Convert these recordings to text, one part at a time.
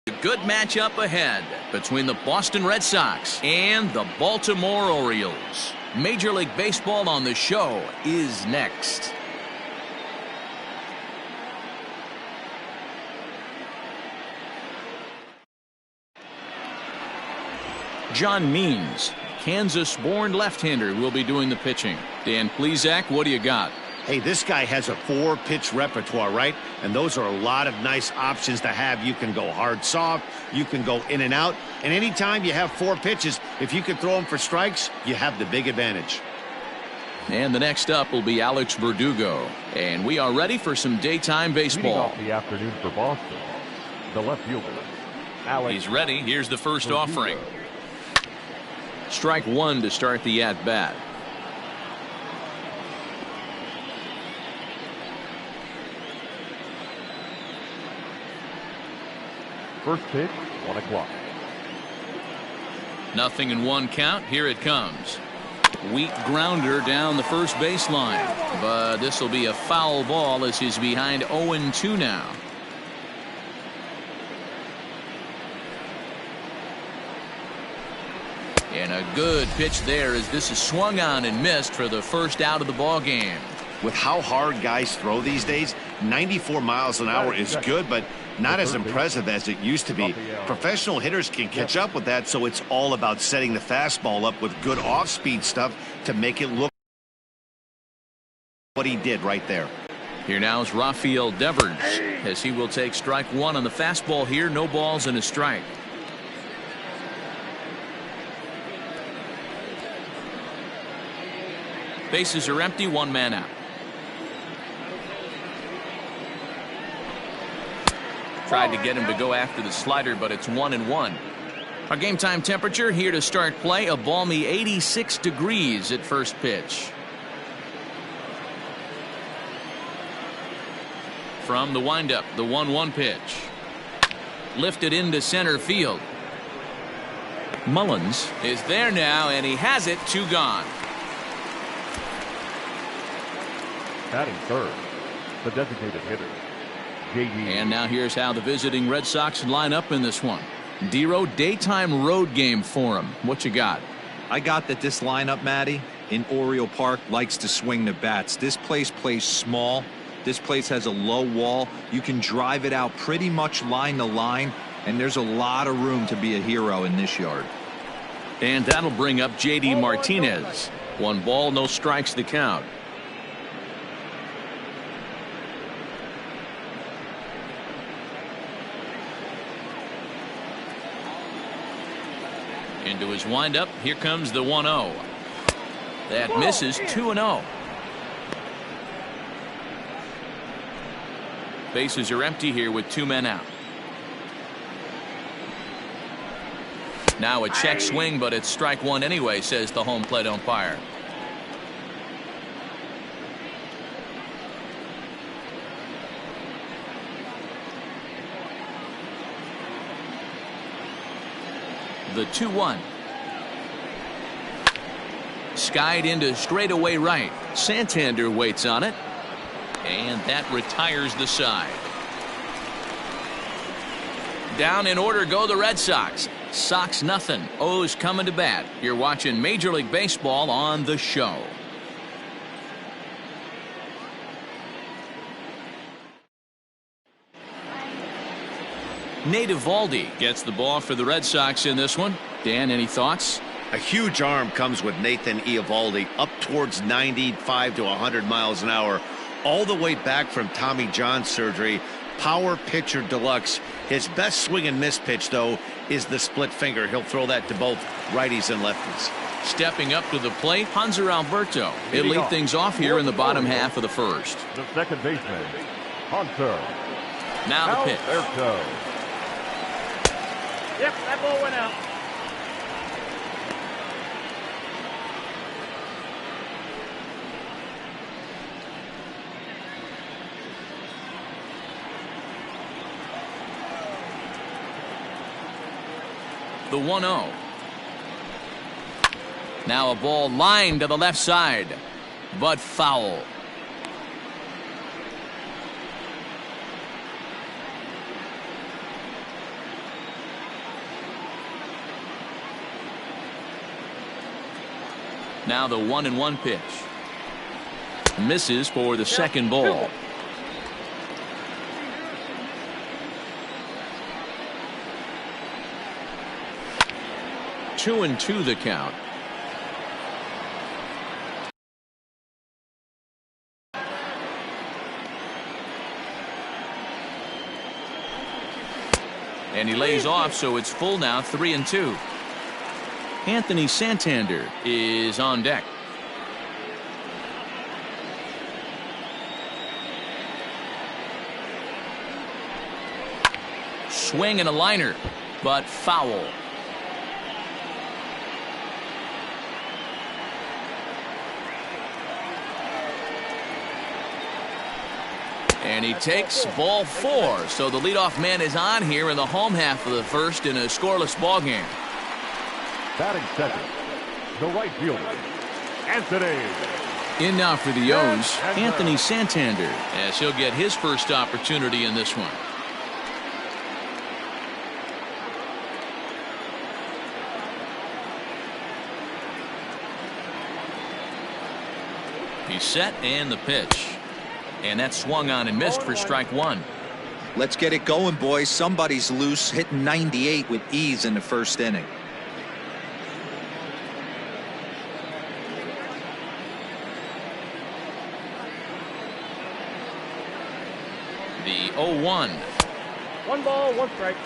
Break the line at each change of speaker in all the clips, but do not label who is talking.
A good matchup ahead between the Boston Red Sox and the Baltimore Orioles. Major League Baseball on the Show is next. John Means, Kansas-born left-hander, will be doing the pitching. Dan Plesac, what do you got?
Hey, this guy has a 4-pitch repertoire, right? And those are a lot of nice options to have. You can go hard, soft. You can go in and out. And anytime you have 4 pitches, if you can throw them for strikes, you have the big advantage.
And the next up will be Alex Berdugo. And we are ready for some daytime baseball.
Off the afternoon for Boston, the left fielder, Alex.
He's ready. Here's the first offering. Strike one to start the at-bat.
First pitch, 1 o'clock.
Nothing in 1 count. Here it comes. Weak grounder down the first baseline. But this will be a foul ball as he's behind 0-2 now. And a good pitch there as this is swung on and missed for the first out of the ball game.
With how hard guys throw these days, 94 miles an hour is good, but not as impressive as it used to be. Professional hitters can catch up with that, so it's all about setting the fastball up with good off-speed stuff to make it look what he did right there.
Here now is Rafael Devers as he will take strike one on the fastball here. No balls and a strike. Bases are empty, 1 man out. Tried to get him to go after the slider, but it's 1-1. Our game time temperature here to start play, a balmy 86 degrees at first pitch. From the windup, the 1-1 pitch. Lifted into center field. Mullins is there now, and he has it. 2 gone.
Batting third, the designated hitter, J.D.
And now here's how the visiting Red Sox line up in this one. Dero, daytime road game for him. What you got?
I got that this lineup, Matty, in Oriole Park likes to swing the bats. This place plays small. This place has a low wall. You can drive it out pretty much line to line, and there's a lot of room to be a hero in this yard.
And that'll bring up J.D. Martinez. 1 ball, no strikes to count. Into his windup. Here comes the 1-0. That misses. 2-0. Bases are empty here with 2 men out. Now a check swing, but it's strike one anyway, says the home plate umpire. The 2-1. Skied into straightaway right. Santander waits on it. And that retires the side. Down in order go the Red Sox. Sox nothing. O's coming to bat. You're watching Major League Baseball on the Show. Nate Eovaldi gets the ball for the Red Sox in this one. Dan, any thoughts?
A huge arm comes with Nathan Eovaldi, up towards 95 to 100 miles an hour, all the way back from Tommy John surgery. Power pitcher deluxe. His best swing and miss pitch, though, is the split finger. He'll throw that to both righties and lefties.
Stepping up to the plate, Hanser Alberto. He'll lead things off here in the bottom half of the first.
The second baseman, Hanser.
Now the pitch.
Alberto.
Yep, that ball went out.
The 1-0. Now a ball lined to the left side, but foul. Now the 1-1 pitch. Misses for the second ball. Two and two the count. And he lays off, so it's full now, 3-2. Anthony Santander is on deck. Swing and a liner, but foul. And he takes ball 4. So the leadoff man is on here in the home half of the first in a scoreless ball game.
Batting second, the right fielder, Anthony.
In now for the O's, Anthony Santander, as he'll get his first opportunity in this one. He's set, and the pitch. And that swung on and missed for strike one.
Let's get it going, boys. Somebody's loose, hitting 98 with ease in the first inning.
The 0-1.
1 ball, 1 strike.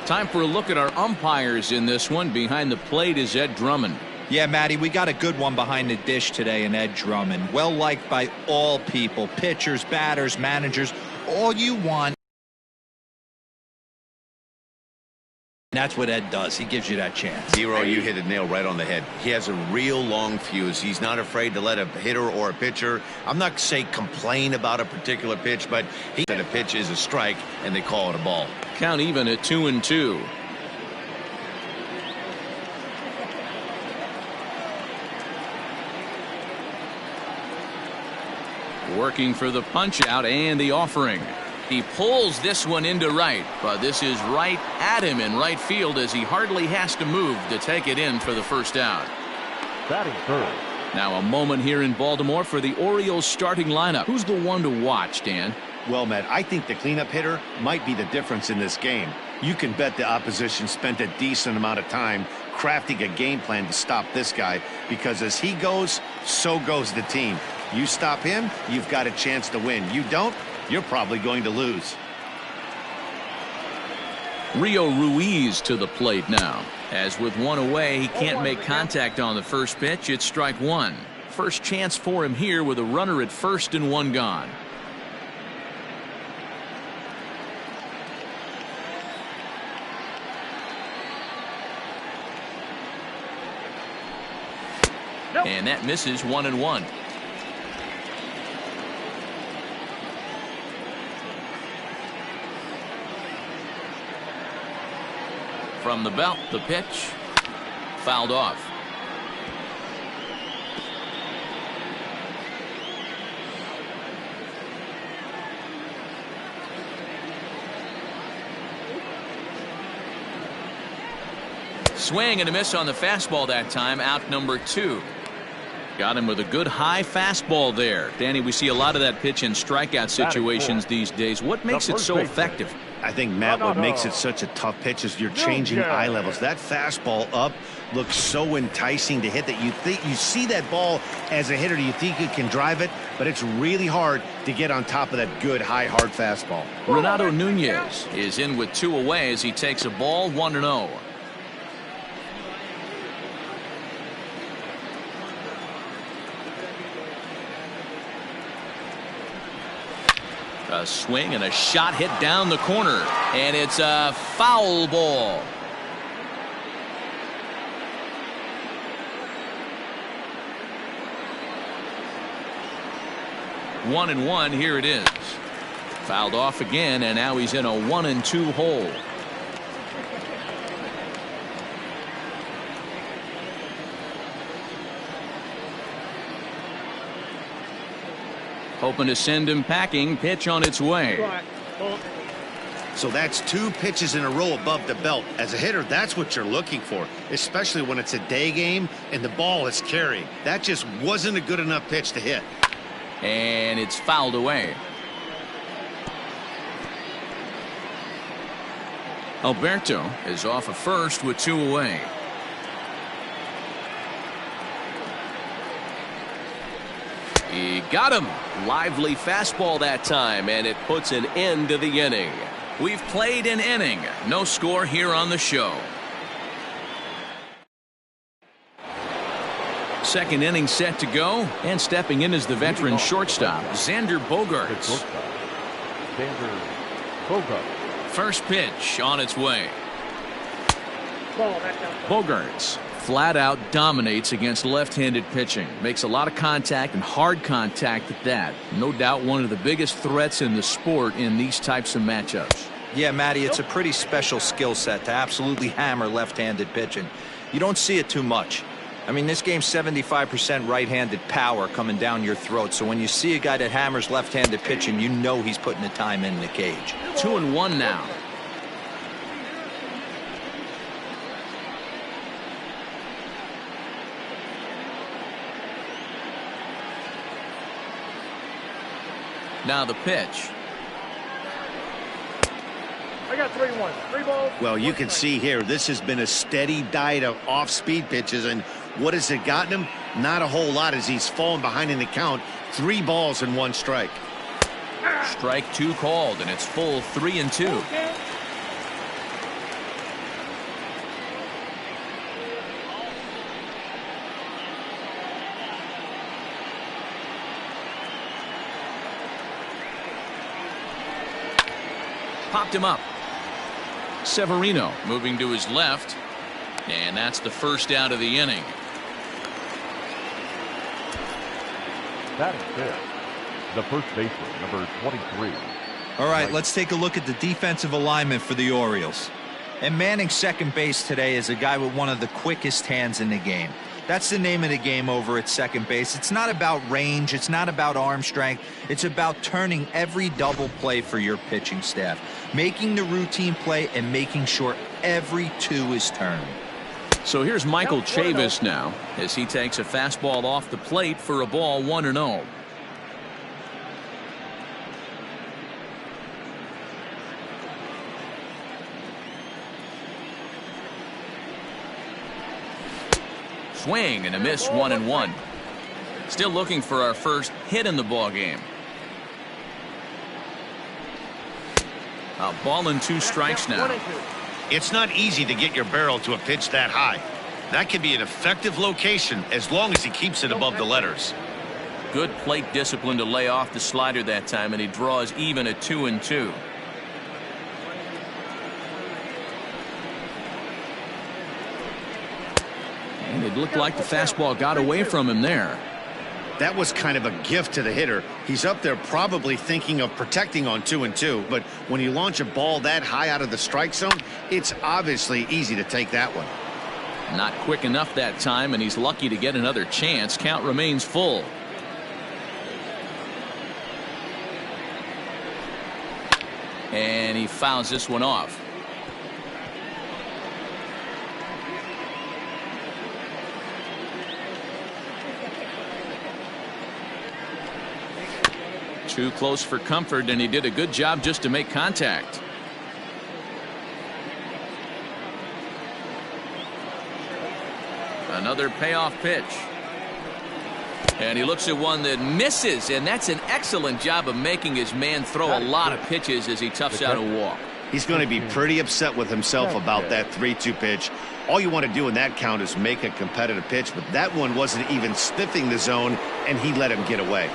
Time for a look at our umpires in this one. Behind the plate is Ed Drummond.
Yeah, Matty, we got a good one behind the dish today in Ed Drummond. Well liked by all people, pitchers, batters, managers, all you want. That's what Ed does. He gives you that chance.
Zero, you hit the nail right on the head. He has a real long fuse. He's not afraid to let a hitter or a pitcher, I'm not say complain about a particular pitch, but he said a pitch is a strike and they call it a ball.
Count even at 2-2. Working for the punch out and the offering. He pulls this one into right, but this is right at him in right field as he hardly has to move to take it in for the first out.
Batting third.
Now a moment here in Baltimore for the Orioles starting lineup. Who's the one to watch, Dan?
Well, Matt, I think the cleanup hitter might be the difference in this game. You can bet the opposition spent a decent amount of time crafting a game plan to stop this guy, because as he goes, so goes the team. You stop him, you've got a chance to win. You don't, you're probably going to lose.
Rio Ruiz to the plate now. As with one away, he can't make contact on the first pitch. It's strike one. First chance for him here with a runner at first and one gone. And that misses 1-1. From the belt, the pitch fouled off. Swing and a miss on the fastball that time. Out number 2. Got him with a good high fastball there. Danny, we see a lot of that pitch in strikeout situations these days. What makes it so effective?
I think, Matt, what makes it such a tough pitch is you're changing eye levels. That fastball up looks so enticing to hit that you see that ball as a hitter, you think you can drive it, but it's really hard to get on top of that good high hard fastball.
Renato Nunez is in with 2 away as he takes a ball 1-0. A swing and a shot hit down the corner, and it's a foul ball. One and one, here it is. Fouled off again, and now he's in a 1-2 hole. Hoping to send him packing. Pitch on its way.
So that's 2 pitches in a row above the belt. As a hitter, that's what you're looking for, especially when it's a day game and the ball is carrying. That just wasn't a good enough pitch to hit.
And it's fouled away. Alberto is off of first with 2 away. He got him. Lively fastball that time, and it puts an end to the inning. We've played an inning. No score here on the show. Second inning set to go, and stepping in is the veteran shortstop, Xander Bogaerts. First pitch on its way. Bogaerts flat out dominates against left-handed pitching. Makes a lot of contact and hard contact at that. No doubt one of the biggest threats in the sport in these types of matchups.
Yeah, Matty, it's a pretty special skill set to absolutely hammer left-handed pitching. You don't see it too much. I mean, this game's 75% right-handed power coming down your throat. So when you see a guy that hammers left-handed pitching, you know he's putting the time in the cage.
2-1 now. Now the pitch.
I got 3-1. 3 balls.
Well, you can see here, this has been a steady diet of off-speed pitches, and what has it gotten him? Not a whole lot as he's fallen behind in the count. 3 balls and 1 strike.
Strike 2 called, and it's full 3-2. Popped him up. Severino moving to his left, and that's the first out of the inning.
That is it. The first baseman, number 23.
All right, let's take a look at the defensive alignment for the Orioles. And manning second base today is a guy with one of the quickest hands in the game. That's the name of the game over at second base. It's not about range. It's not about arm strength. It's about turning every double play for your pitching staff, making the routine play and making sure every 2 is turned.
So here's Michael Chavis now as he takes a fastball off the plate for a ball 1-0. Swing and a miss, 1-1. Still looking for our first hit in the ball game. A ball and 2 strikes now.
It's not easy to get your barrel to a pitch that high. That can be an effective location as long as he keeps it above the letters.
Good plate discipline to lay off the slider that time, and he draws even at 2-2. And it looked like the fastball got away from him there.
That was kind of a gift to the hitter. He's up there probably thinking of protecting on 2-2, but when you launch a ball that high out of the strike zone, it's obviously easy to take that one.
Not quick enough that time, and he's lucky to get another chance. Count remains full. And he fouls this one off. Too close for comfort, and he did a good job just to make contact. Another payoff pitch. And he looks at one that misses, and that's an excellent job of making his man throw a lot of pitches as he toughs out a walk.
He's going to be pretty upset with himself about that 3-2 pitch. All you want to do in that count is make a competitive pitch, but that one wasn't even sniffing the zone, and he let him get away.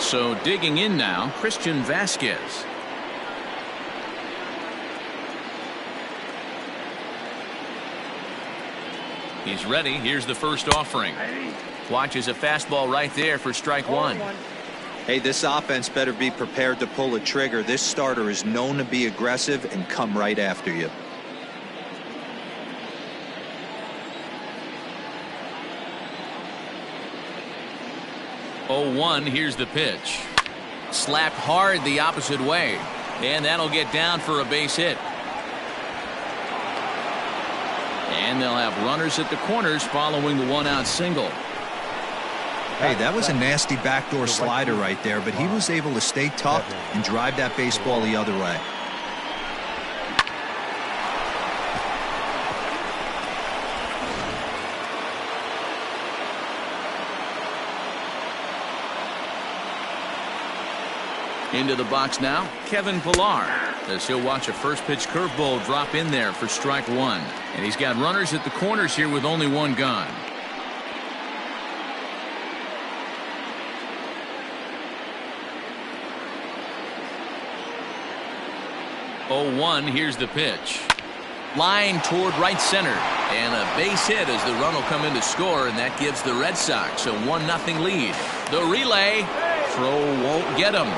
So digging in now, Christian Vasquez. He's ready. Here's the first offering. Watches a fastball right there for strike 1.
Hey, this offense better be prepared to pull a trigger. This starter is known to be aggressive and come right after you. Oh, 1. Here's the pitch. Slapped hard the opposite way.
And that'll get down for a base hit. And they'll have runners at the corners following the one-out single.
Hey, that was a nasty backdoor slider right there, but he was able to stay tough and drive that baseball the other way.
Into the box now, Kevin Pilar, as he'll watch a first pitch curveball drop in there for strike one. And he's got runners at the corners here with only one gone. Oh, 1, here's the pitch. Line toward right center. And a base hit as the run will come in to score, and that gives the Red Sox a 1-0 lead. The relay. Throw won't get him.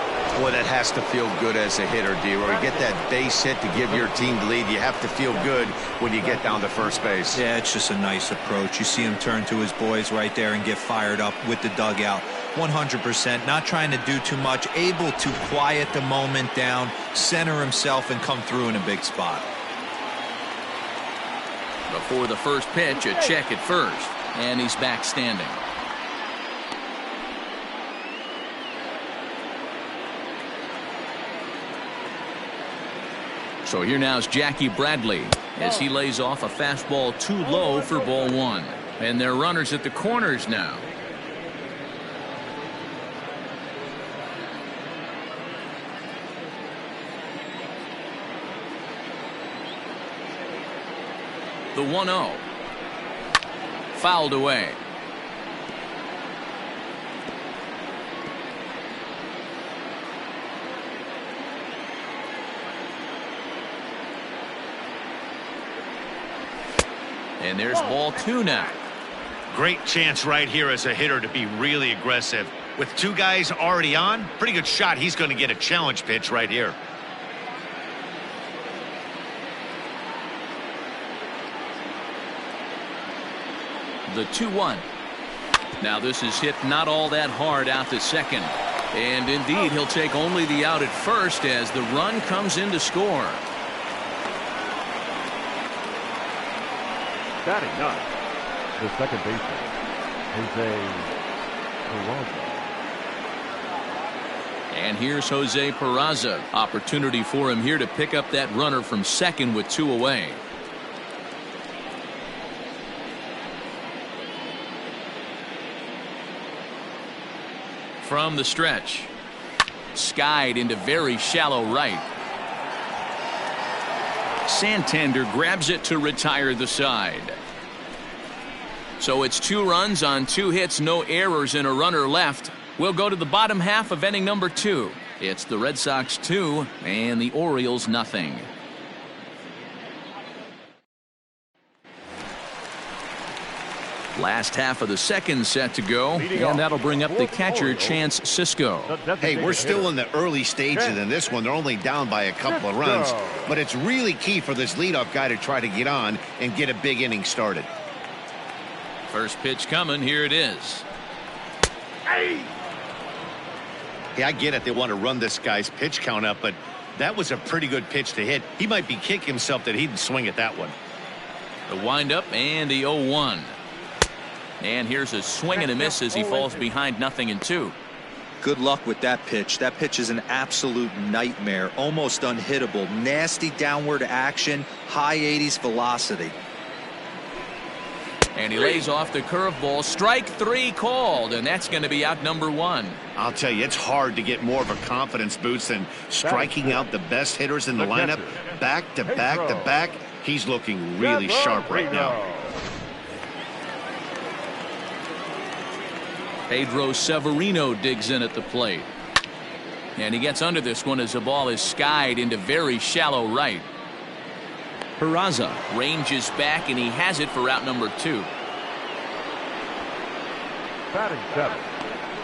Boy, that has to feel good as a hitter, D-Roy. You get that base hit to give your team the lead. You have to feel good when you get down to first base.
Yeah, it's just a nice approach. You see him turn to his boys right there and get fired up with the dugout. 100%, not trying to do too much, able to quiet the moment down, center himself, and come through in a big spot.
Before the first pitch, a check at first, and he's back standing. So here now is Jackie Bradley as he lays off a fastball too low for ball one. And they're runners at the corners now. The 1-0. Fouled away. And there's ball two now.
Great chance right here as a hitter to be really aggressive. With two guys already on, pretty good shot. He's going to get a challenge pitch right here.
The 2-1. Now this is hit not all that hard out to second. And indeed, he'll take only the out at first as the run comes in to score.
Batting ninth, the second baseman, Perazzo.
And here's Jose Perazza. Opportunity for him here to pick up that runner from second with two away. From the stretch. Skied into very shallow right. Santander grabs it to retire the side. So it's 2 runs on 2 hits, no errors, and a runner left. We'll go to the bottom half of inning number 2. It's the Red Sox 2 and the Orioles nothing. Last half of the second set to go, and that'll bring up the catcher, Chance Sisco.
Hey, we're still in the early stages in this one. They're only down by a couple of runs, but it's really key for this leadoff guy to try to get on and get a big inning started.
First pitch coming. Here it is.
Hey, I get it. They want to run this guy's pitch count up, but that was a pretty good pitch to hit. He might be kicking himself that he didn't swing at that one.
The windup and the 0-1. And here's a swing and a miss as he falls behind 0-2.
Good luck with that pitch. That pitch is an absolute nightmare. Almost unhittable. Nasty downward action. High 80s velocity.
And he lays off the curveball. Strike 3 called, and that's going to be out number 1.
I'll tell you, it's hard to get more of a confidence boost than striking out the best hitters in the lineup. Back to back to back. He's looking really sharp right now.
Pedro Severino digs in at the plate. And he gets under this one as the ball is skied into very shallow right. Perazza ranges back, and he has it for out number 2.
Batting 7,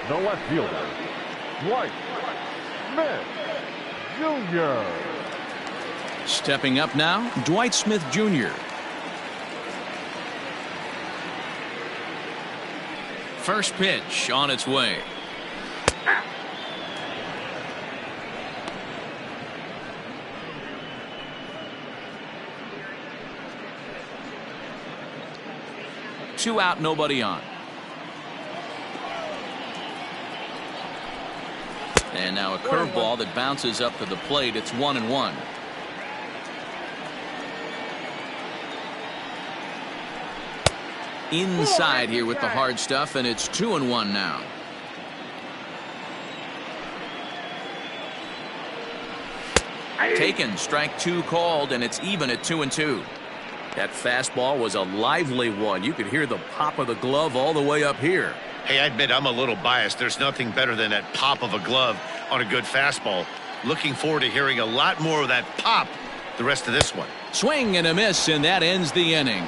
the left fielder, Dwight Smith Jr.
Stepping up now, Dwight Smith Jr. First pitch on its way. 2 out, nobody on. And now a curveball that bounces up to the plate. It's 1-1. Inside here with the hard stuff, and it's 2-1 now. Taken, strike 2 called, and it's even at 2-2. That fastball was a lively one. You could hear the pop of the glove all the way up here.
Hey, I admit I'm a little biased. There's nothing better than that pop of a glove on a good fastball. Looking forward to hearing a lot more of that pop the rest of this one.
Swing and a miss, and that ends the inning.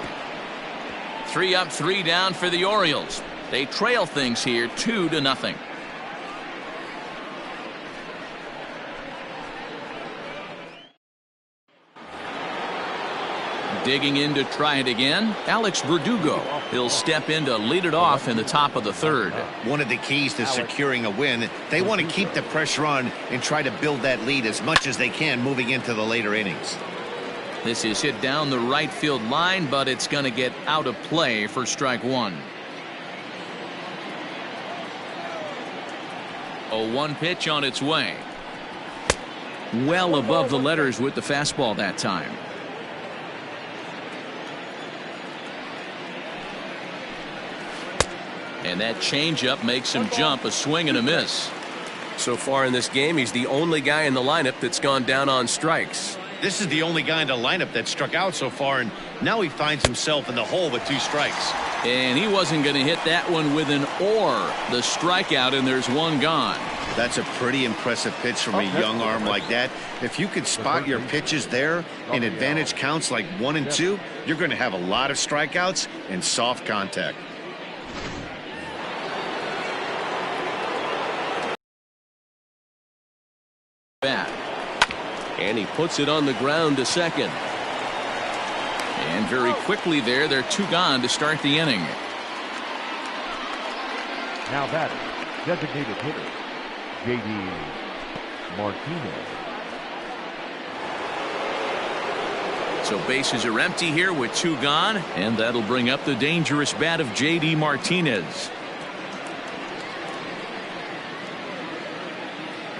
3 up, 3 down for the Orioles. They trail things here 2-0. Digging in to try it again, Alex Berdugo. He'll step in to lead it off in the top of the 3rd.
One of the keys to securing a win, they want to keep the pressure on and try to build that lead as much as they can moving into the later innings.
This is hit down the right field line, but it's going to get out of play for strike 1. 0-1 pitch on its way. Well above the letters with the fastball that time. And that changeup makes him jump. A swing and a miss.
So far in this game, he's the only guy in the lineup that's gone down on strikes.
This is the only guy in the lineup that struck out so far, and now he finds himself in the hole with 2 strikes.
And he wasn't going to hit that one with an or. The strikeout, and there's 1 gone.
That's a pretty impressive pitch from a young arm like that. If you could spot your pitches there in advantage counts like 1 and 2, you're going to have a lot of strikeouts and soft contact.
Bat.
And he puts it on the ground to second.
And very quickly there, they're 2 gone to start the inning.
Now batting, designated hitter, J.D. Martinez.
So bases are empty here with 2 gone, and that'll bring up the dangerous bat of J.D. Martinez.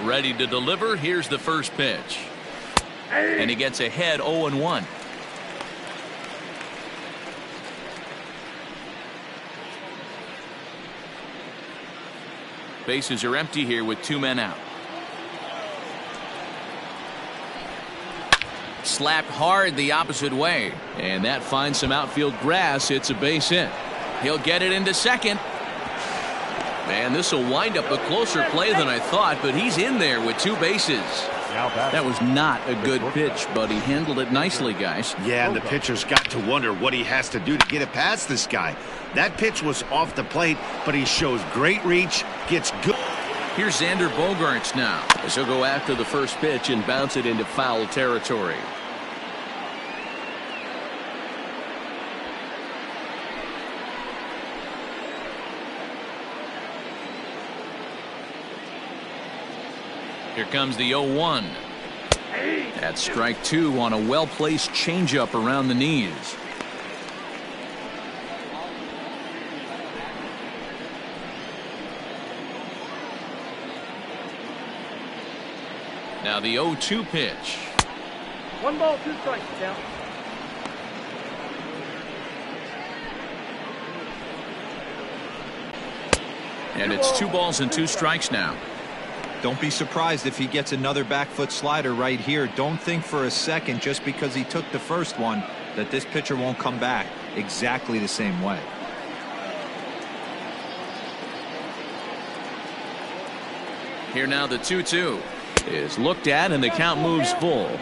Ready to deliver. Here's the first pitch. And he gets ahead 0-1. Bases are empty here with 2 men out. Slapped hard the opposite way, and that finds some outfield grass. It's a base hit. He'll get it into second. Man, this will wind up a closer play than I thought, but he's in there with 2 bases. That was not a good pitch, but he handled it nicely, guys.
Yeah, and the pitcher's got to wonder what he has to do to get it past this guy. That pitch was off the plate, but he shows great reach, gets good.
Here's Xander Bogaerts now, as he'll go after the first pitch and bounce it into foul territory. Here comes the 0-1. That's strike 2 on a well-placed changeup around the knees. Now the 0-2 pitch.
1 ball, 2 strikes, down.
And it's 2 balls and 2 strikes now.
Don't be surprised if he gets another back foot slider right here. Don't think for a second, just because he took the first one, that this pitcher won't come back exactly the same way.
Here now the 2-2 is looked at, and the count moves full.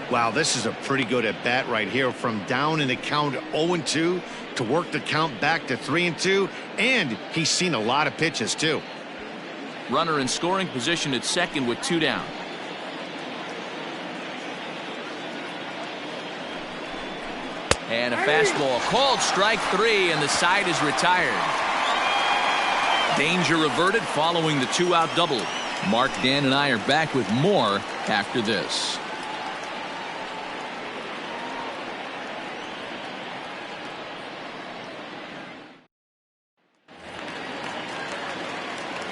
Wow, this is a pretty good at bat right here, from down in the count 0-2 to work the count back to 3-2, and he's seen a lot of pitches too.
Runner in scoring position at second with 2 down. And a fastball called strike 3, and the side is retired. Danger averted following the 2-out double. Mark, Dan, and I are back with more after this.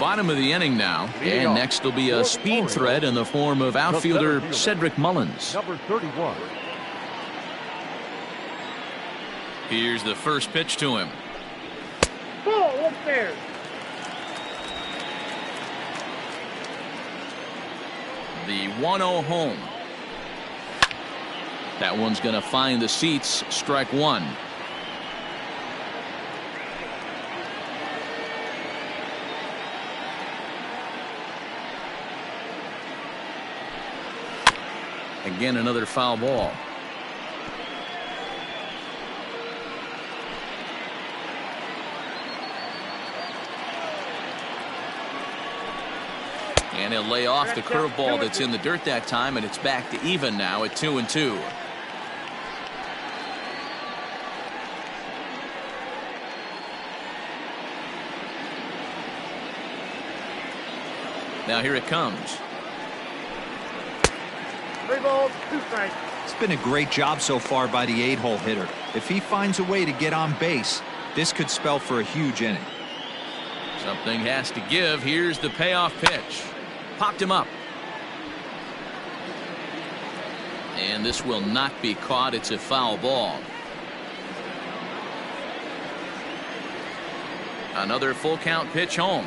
Bottom of the inning now, and next will be a speed threat in the form of outfielder Cedric Mullins.
Number 31.
Here's the first pitch to him.
Ball up there.
The 1-0 home. That one's going to find the seats. Strike one. Again, another foul ball. And he'll lay off the curveball that's in the dirt that time, and it's back to even now at 2-2. Now here it comes.
3 balls, 2 strikes.
It's been a great job so far by the 8-hole hitter. If he finds a way to get on base, this could spell for a huge inning.
Something has to give. Here's the payoff pitch. Popped him up. And this will not be caught. It's a foul ball. Another full count pitch home.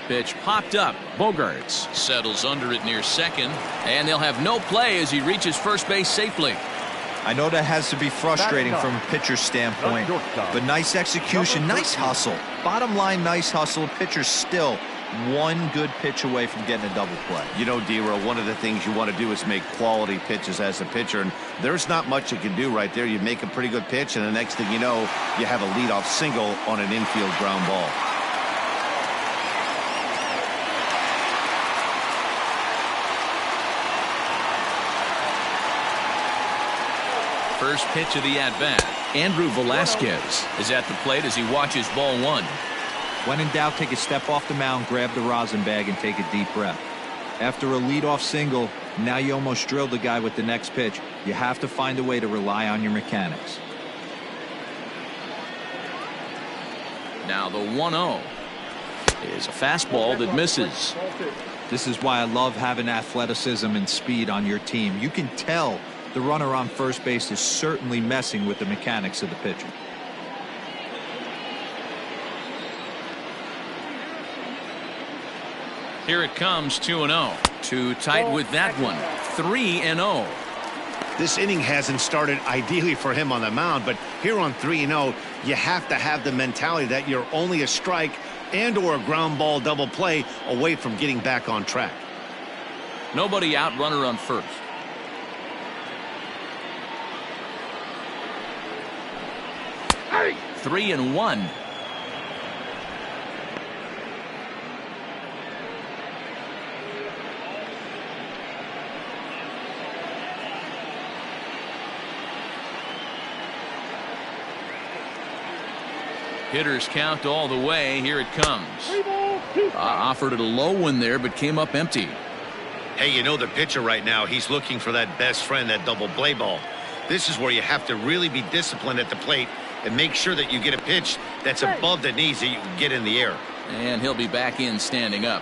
Pitch popped up. Bogarts settles under it near second, and they'll have no play as he reaches first base safely.
I know that has to be frustrating from a pitcher's standpoint, but nice execution, nice hustle. Bottom line, nice hustle. Pitcher's still one good pitch away from getting a double play.
You know, D-Row, one of the things you want to do is make quality pitches as a pitcher, and there's not much you can do right there. You make a pretty good pitch, and the next thing you know, you have a leadoff single on an infield ground ball.
First pitch of the at-bat. Andrew Velasquez is at the plate as he watches ball one.
When in doubt, take a step off the mound, grab the rosin bag, and take a deep breath. After a leadoff single, now you almost drilled the guy with the next pitch. You have to find a way to rely on your mechanics.
Now the 1-0 is a fastball that misses.
This is why I love having athleticism and speed on your team. You can tell the runner on first base is certainly messing with the mechanics of the pitcher.
Here it comes, 2-0. Too tight with that one. 3-0.
This inning hasn't started ideally for him on the mound, but here on 3-0, you have to have the mentality that you're only a strike and or a ground ball double play away from getting back on track.
Nobody out, runner on first.
Hey!
3-1. Hitters count all the way. Here it comes. Offered it a low one there, but came up empty.
Hey, you know the pitcher right now, he's looking for that best friend, that double play ball. This is where you have to really be disciplined at the plate and make sure that you get a pitch that's above the knees that you can get in the air.
And he'll be back in standing up.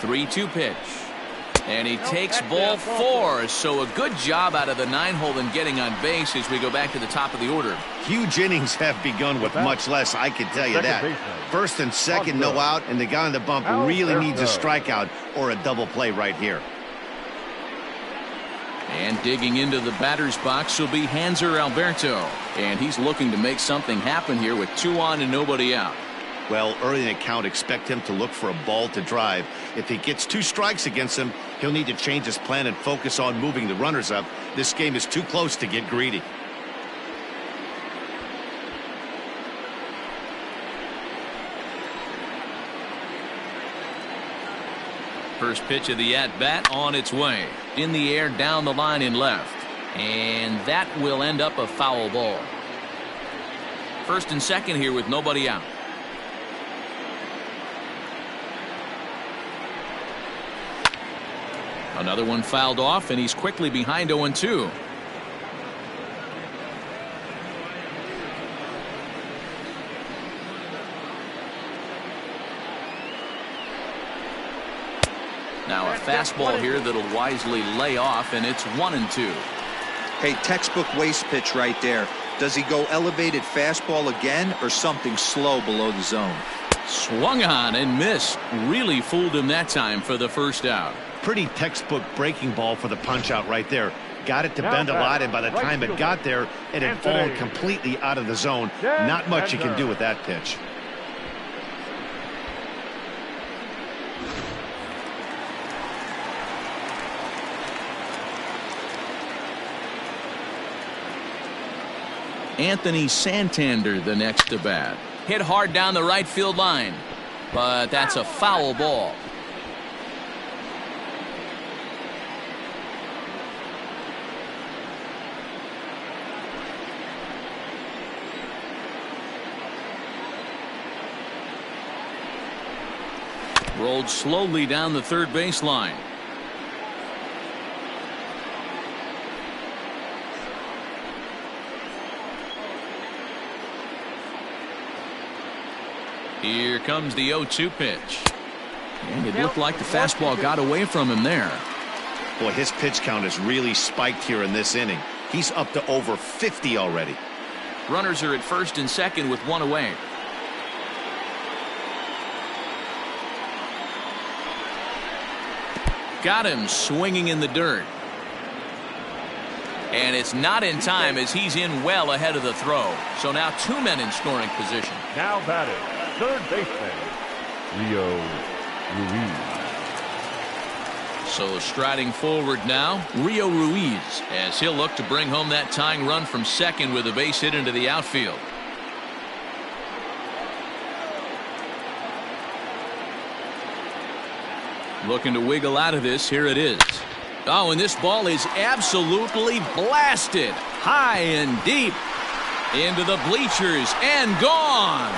Three-two pitch. And he takes ball four. So a good job out of the 9-hole in getting on base as we go back to the top of the order.
Huge innings have begun with much less, I can tell you that. First and second, no out, and the guy on the bump really needs a strikeout or a double play right here.
And digging into the batter's box will be Hanser Alberto. And he's looking to make something happen here with 2 on and nobody out.
Well, early in the count, expect him to look for a ball to drive. If he gets 2 strikes against him, he'll need to change his plan and focus on moving the runners up. This game is too close to get greedy.
First pitch of the at-bat on its way. In the air, down the line in left. And that will end up a foul ball. First and second here with nobody out. Another one fouled off, and he's quickly behind 0-2. Now a fastball here that'll wisely lay off, and it's 1-2.
Hey, textbook waste pitch right there. Does he go elevated fastball again or something slow below the zone?
Swung on and missed. Really fooled him that time for the first out.
Pretty textbook breaking ball for the punch out right there. Got it to bend a lot, and by the time it got there, it had fallen completely out of the zone. Not much you can do with that pitch.
Anthony Santander the next to bat. Hit hard down the right field line, but that's a foul ball. Rolled slowly down the third baseline. Here comes the 0-2 pitch. And it looked like the fastball got away from him there.
Boy, his pitch count has really spiked here in this inning. He's up to over 50 already.
Runners are at first and second with one away. Got him swinging in the dirt. And it's not in time as he's in well ahead of the throw. So now two men in scoring position.
Now batting, third baseman, Rio Ruiz.
So striding forward now, Rio Ruiz, as he'll look to bring home that tying run from second with a base hit into the outfield. Looking to wiggle out of this. Here it is. Oh, and this ball is absolutely blasted high and deep into the bleachers and gone.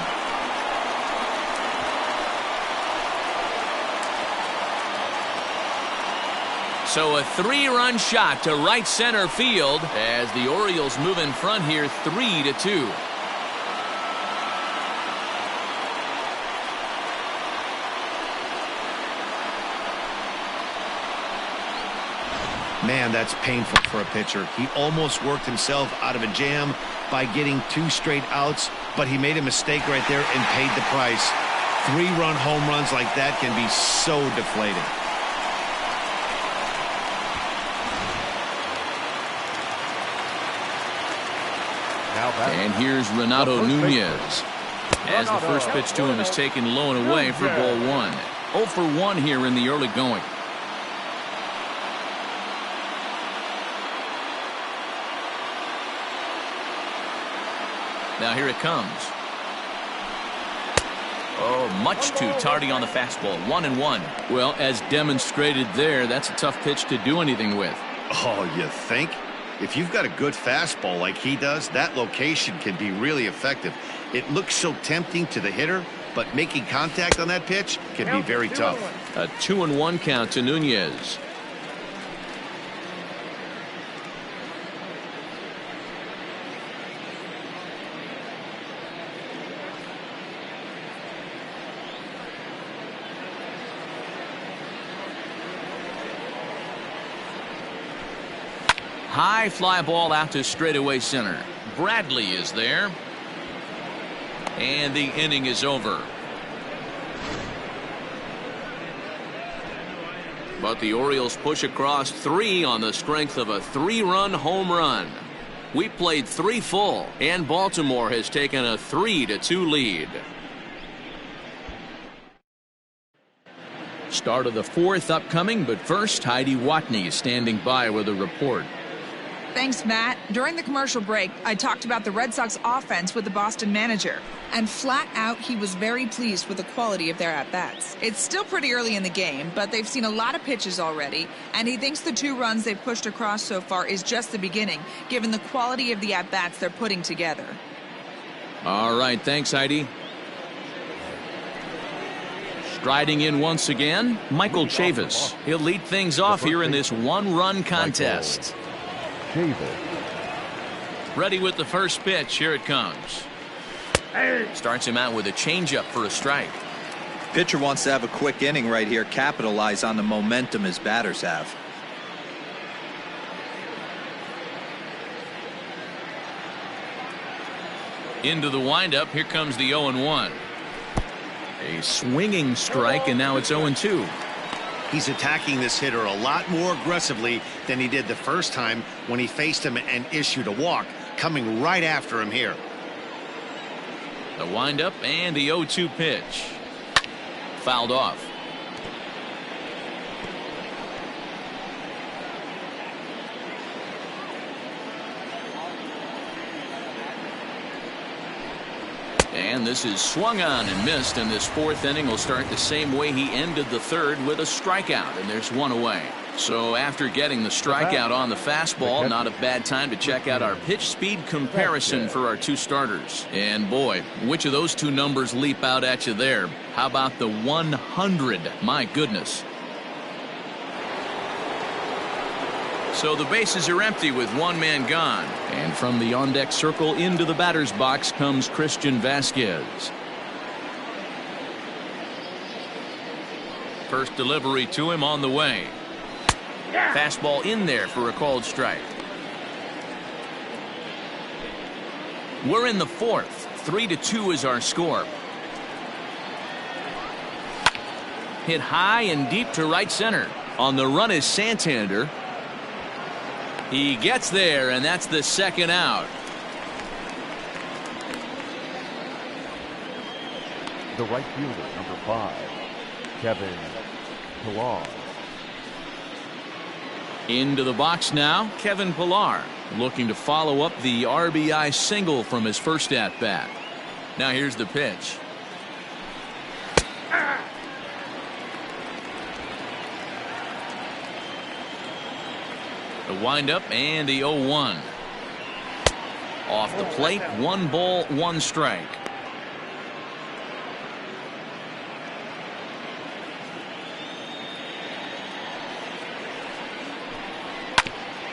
So a three-run shot to right center field as the Orioles move in front here 3-2.
Man, that's painful for a pitcher. He almost worked himself out of a jam by getting 2 straight outs, but he made a mistake right there and paid the price. 3-run home runs like that can be so deflating.
And here's Renato Nunez as the first pitch to him is taken low and away for ball 1. 0 for 1 here in the early going. Now here it comes. Oh, much too tardy on the fastball. 1-1. Well, as demonstrated there, that's a tough pitch to do anything with.
Oh, you think? If you've got a good fastball like he does, that location can be really effective. It looks so tempting to the hitter, but making contact on that pitch can be very tough.
A 2-1 count to Nunez. High fly ball out to straightaway center. Bradley is there. And the inning is over. But the Orioles push across 3 on the strength of a 3-run home run. We played 3 full, and Baltimore has taken a 3-2 lead. Start of the 4th upcoming, but first, Heidi Watney standing by with a report.
Thanks, Matt. During the commercial break, I talked about the Red Sox offense with the Boston manager. And flat out, he was very pleased with the quality of their at-bats. It's still pretty early in the game, but they've seen a lot of pitches already. And he thinks the 2 runs they've pushed across so far is just the beginning, given the quality of the at-bats they're putting together.
All right, thanks, Heidi. Striding in once again, Michael Chavis. He'll lead things off here in this one-run contest. Ready with the first pitch. Here it comes. Starts him out with a changeup for a strike.
Pitcher wants to have a quick inning right here, capitalize on the momentum his batters have.
Into the windup. Here comes the 0-1. A swinging strike, and now it's 0-2.
He's attacking this hitter a lot more aggressively than he did the first time when he faced him and issued a walk, coming right after him here.
The windup and the 0-2 pitch. Fouled off. And this is swung on and missed, and this fourth inning will start the same way he ended the third, with a strikeout, and there's one away. So after getting the strikeout on the fastball, not a bad time to check out our pitch speed comparison for our two starters. And boy, which of those two numbers leap out at you there? How about the 100? My goodness. So the bases are empty with one man gone. And from the on-deck circle into the batter's box comes Christian Vasquez. First delivery to him on the way. Fastball in there for a called strike. We're in the fourth. 3-2 is our score. Hit high and deep to right center. On the run is Santander. He gets there, and that's the second out.
The right fielder, number 5, Kevin Pilar.
Into the box now, Kevin Pilar, looking to follow up the RBI single from his first at-bat. Now here's the pitch. The windup and the 0-1. Off the plate, 1 ball, 1 strike.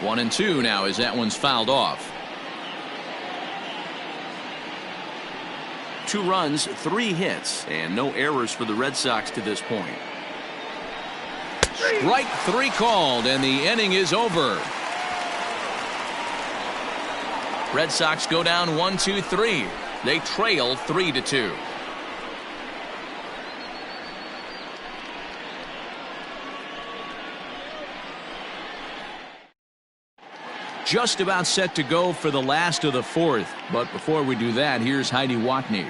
One and 2 now as that one's fouled off. 2 runs, 3 hits, and no errors for the Red Sox to this point. Strike 3 called, and the inning is over. Red Sox go down 1-2-3. They trail 3-2. Just about set to go for the last of the fourth. But before we do that, here's Heidi Watney.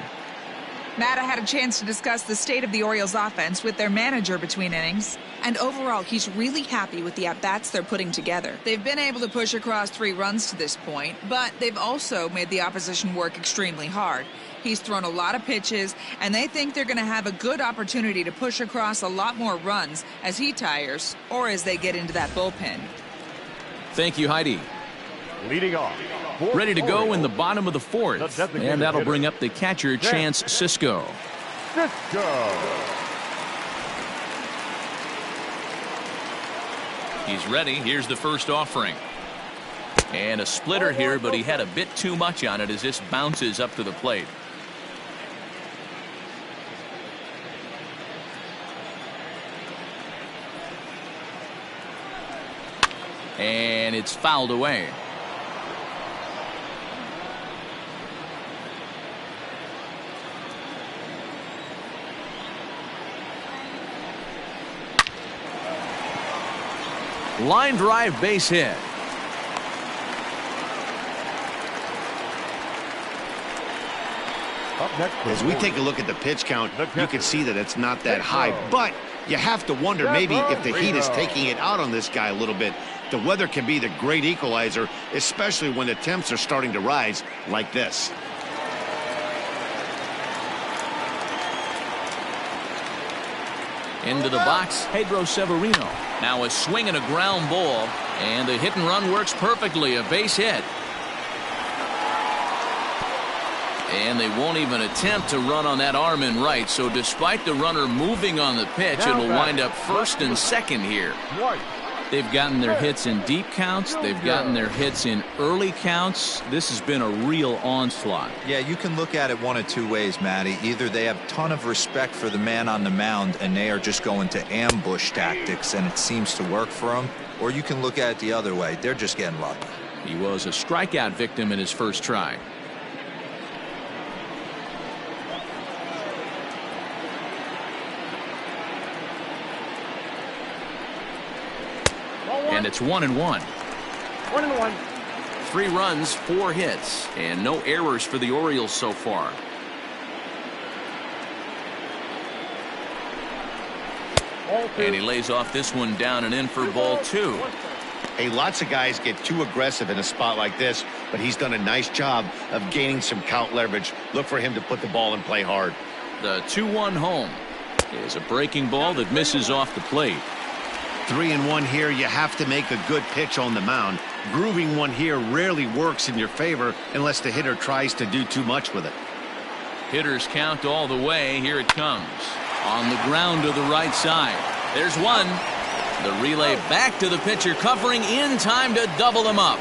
Matt, I had a chance to discuss the state of the Orioles offense with their manager between innings. And overall, he's really happy with the at-bats they're putting together. They've been able to push across 3 runs to this point, but they've also made the opposition work extremely hard. He's thrown a lot of pitches, and they think they're going to have a good opportunity to push across a lot more runs as he tires or as they get into that bullpen.
Thank you, Heidi.
Leading off.
Ready to go in the bottom of the fourth. And that'll bring up the catcher, Chance Sisco. He's ready. Here's the first offering. And a splitter here, but he had a bit too much on it as this bounces up to the plate. And it's fouled away. Line drive, base hit.
As we take a look at the pitch count, you can see that it's not that high, but you have to wonder maybe if the heat is taking it out on this guy a little bit. The weather can be the great equalizer, especially when the temps are starting to rise like this.
Into the box, Pedro Severino. Now a swing and a ground ball, and the hit and run works perfectly. A base hit. And they won't even attempt to run on that arm in right. So despite the runner moving on the pitch, it'll wind up first and second here. They've gotten their hits in deep counts. They've gotten their hits in early counts. This has been a real onslaught.
Yeah, you can look at it one of two ways, Matty. Either they have a ton of respect for the man on the mound and they are just going to ambush tactics and it seems to work for them. Or you can look at it the other way. They're just getting lucky.
He was a strikeout victim in his first try. And it's 1-1.
1-1.
3 runs, 4 hits, and no errors for the Orioles so far. And he lays off this one down and in for ball 2.
Hey, lots of guys get too aggressive in a spot like this, but he's done a nice job of gaining some count leverage. Look for him to put the ball in play hard.
The 2-1 home is a breaking ball that misses off the plate.
3-1 here. You have to make a good pitch on the mound. Grooving one here rarely works in your favor unless the hitter tries to do too much with it.
Hitters count all the way. Here it comes. On the ground to the right side. There's one. The relay back to the pitcher, covering in time to double them up.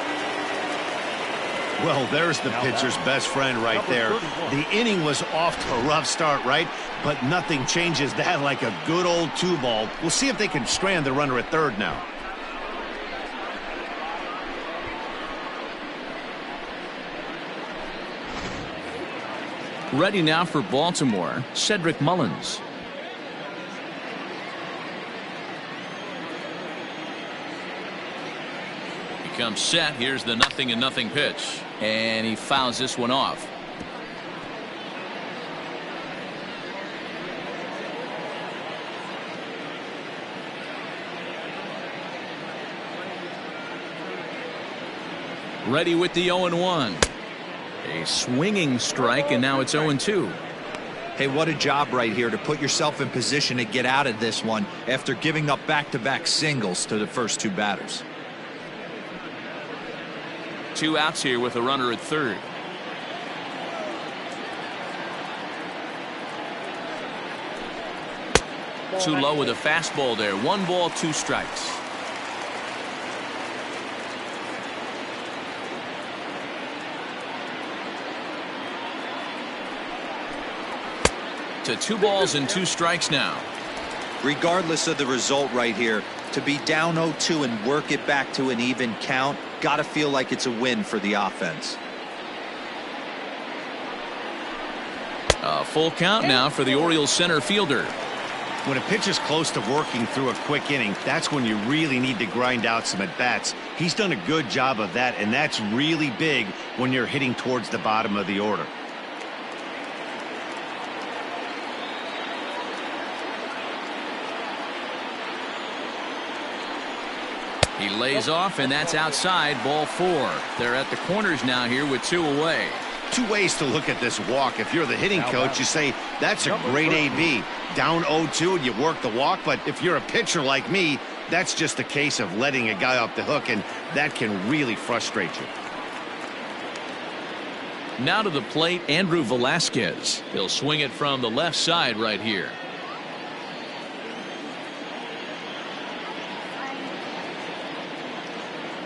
Well, there's the pitcher's best friend right there. The inning was off to a rough start, right? But nothing changes that like a good old 2-ball. We'll see if they can strand the runner at third now.
Ready now for Baltimore, Cedric Mullins. He comes set. Here's the 0-0 pitch. And he fouls this one off. Ready with the 0-1. A swinging strike, and now it's 0-2.
Hey, what a job right here to put yourself in position to get out of this one after giving up back-to-back singles to the first 2 batters.
2 outs here with a runner at third. Too low with a fastball there. 1 ball, 2 strikes. To 2 balls and 2 strikes now.
Regardless of the result right here, to be down 0-2 and work it back to an even count, gotta feel like it's a win for the offense.
A full count now for the Orioles center fielder.
When a pitcher's close to working through a quick inning, that's when you really need to grind out some at-bats. He's done a good job of that, and that's really big when you're hitting towards the bottom of the order.
He lays off, and that's outside, ball 4. They're at the corners now here with 2 away.
2 ways to look at this walk. If you're the hitting coach, you say, that's a great AB. Down 0-2 and you work the walk, but if you're a pitcher like me, that's just a case of letting a guy off the hook, and that can really frustrate you.
Now to the plate, Andrew Velasquez. He'll swing it from the left side right here.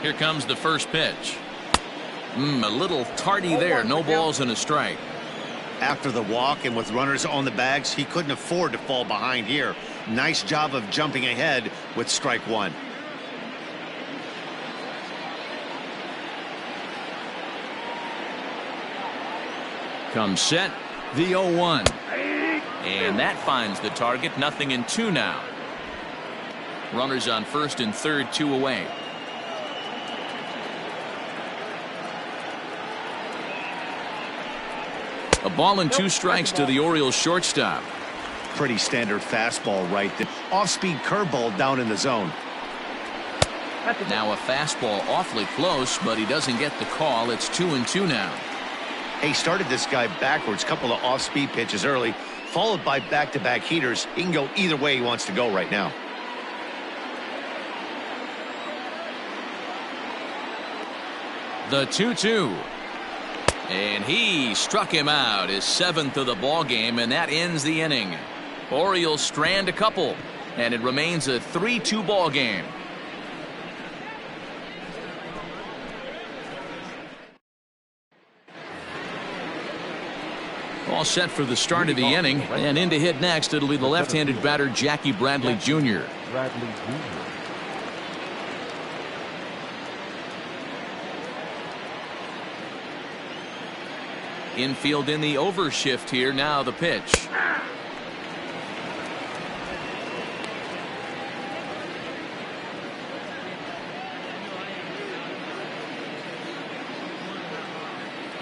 Here comes the first pitch. A little tardy there. No balls and a strike.
After the walk and with runners on the bags, he couldn't afford to fall behind here. Nice job of jumping ahead with strike 1.
Comes set, the 0-1. And that finds the target. 0-2 now. Runners on first and third, 2 away. A ball and 2 strikes to the Orioles shortstop.
Pretty standard fastball right there. Off-speed curveball down in the zone.
Now a fastball awfully close, but he doesn't get the call. It's 2-2 now.
He started this guy backwards. Couple of off-speed pitches early, followed by back-to-back heaters. He can go either way he wants to go right now.
The 2-2. And he struck him out, his 7th of the ball game, and that ends the inning. Orioles strand a couple, and it remains a 3-2 ball game. All set for the start of the inning, and in to hit next, it'll be the left-handed batter Jackie Bradley Jr. Infield in the overshift here. Now the pitch.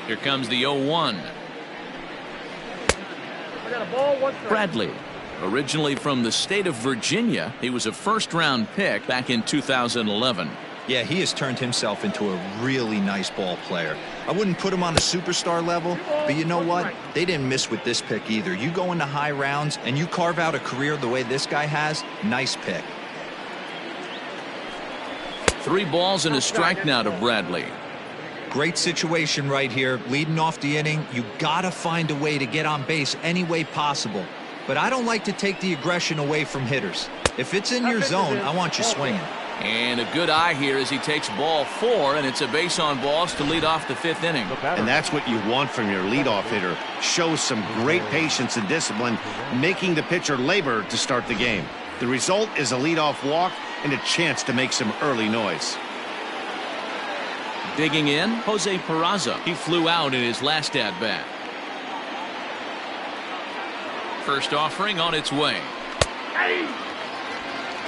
Here comes the 0-1. Bradley, originally from the state of Virginia, he was a first-round pick back in 2011.
Yeah, he has turned himself into a really nice ball player. I wouldn't put him on the superstar level, but you know what? They didn't miss with this pick either. You go into high rounds and you carve out a career the way this guy has, nice pick.
3 balls and a strike now to Bradley.
Great situation right here. Leading off the inning, you gotta find a way to get on base any way possible. But I don't like to take the aggression away from hitters. If it's in your zone, I want you swinging.
And a good eye here as he takes ball 4, and it's a base on balls to lead off the 5th inning.
And that's what you want from your leadoff hitter. Shows some great patience and discipline, making the pitcher labor to start the game. The result is a leadoff walk and a chance to make some early noise.
Digging in, Jose Perazzo. He flew out in his last at-bat. First offering on its way.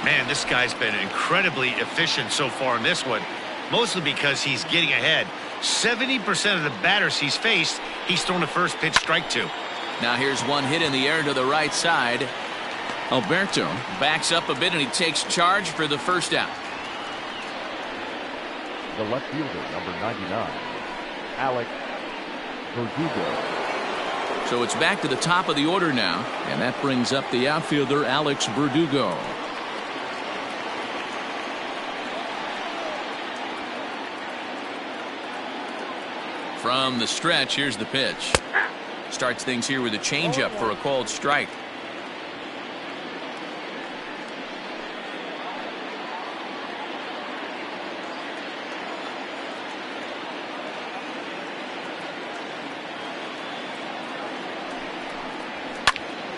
Man, this guy's been incredibly efficient so far in this one, mostly because he's getting ahead. 70% of the batters he's faced, he's thrown a first pitch strike to.
Now here's one hit in the air to the right side. Alberto backs up a bit and he takes charge for the first out.
The left fielder, number 99, Alex Berdugo.
So it's back to the top of the order now, and that brings up the outfielder Alex Berdugo. From the stretch, here's the pitch. Starts things here with a changeup for a called strike.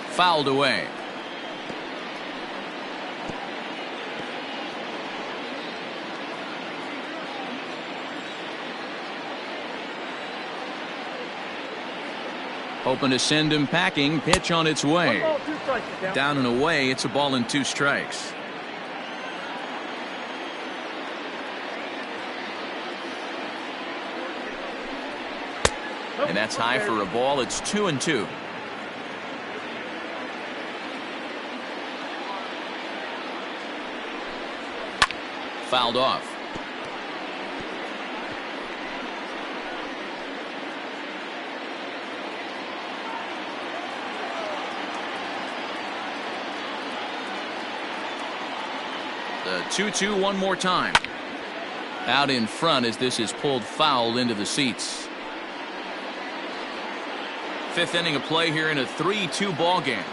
Fouled away. Hoping to send him packing. Pitch on its way. Down and away. It's a ball and 2 strikes. And that's high for a ball. It's 2-2. Fouled off. The 2-2 one more time. Out in front as this is pulled foul into the seats. 5th inning of play here in a 3-2 ball game.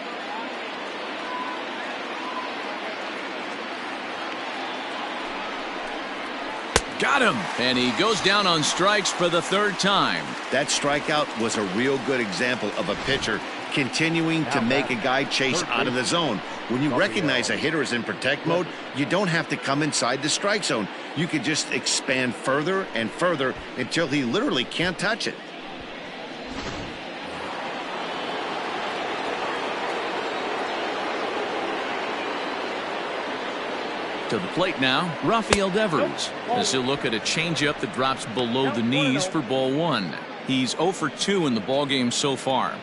Got him, and he goes down on strikes for the 3rd time.
That strikeout was a real good example of a pitcher continuing to make a guy chase out of the zone. When you recognize a hitter is in protect mode, you don't have to come inside the strike zone. You can just expand further and further until he literally can't touch it.
To the plate now, Rafael Devers, as he'll look at a changeup that drops below the knees for ball 1. He's 0 for 2 in the ballgame so far.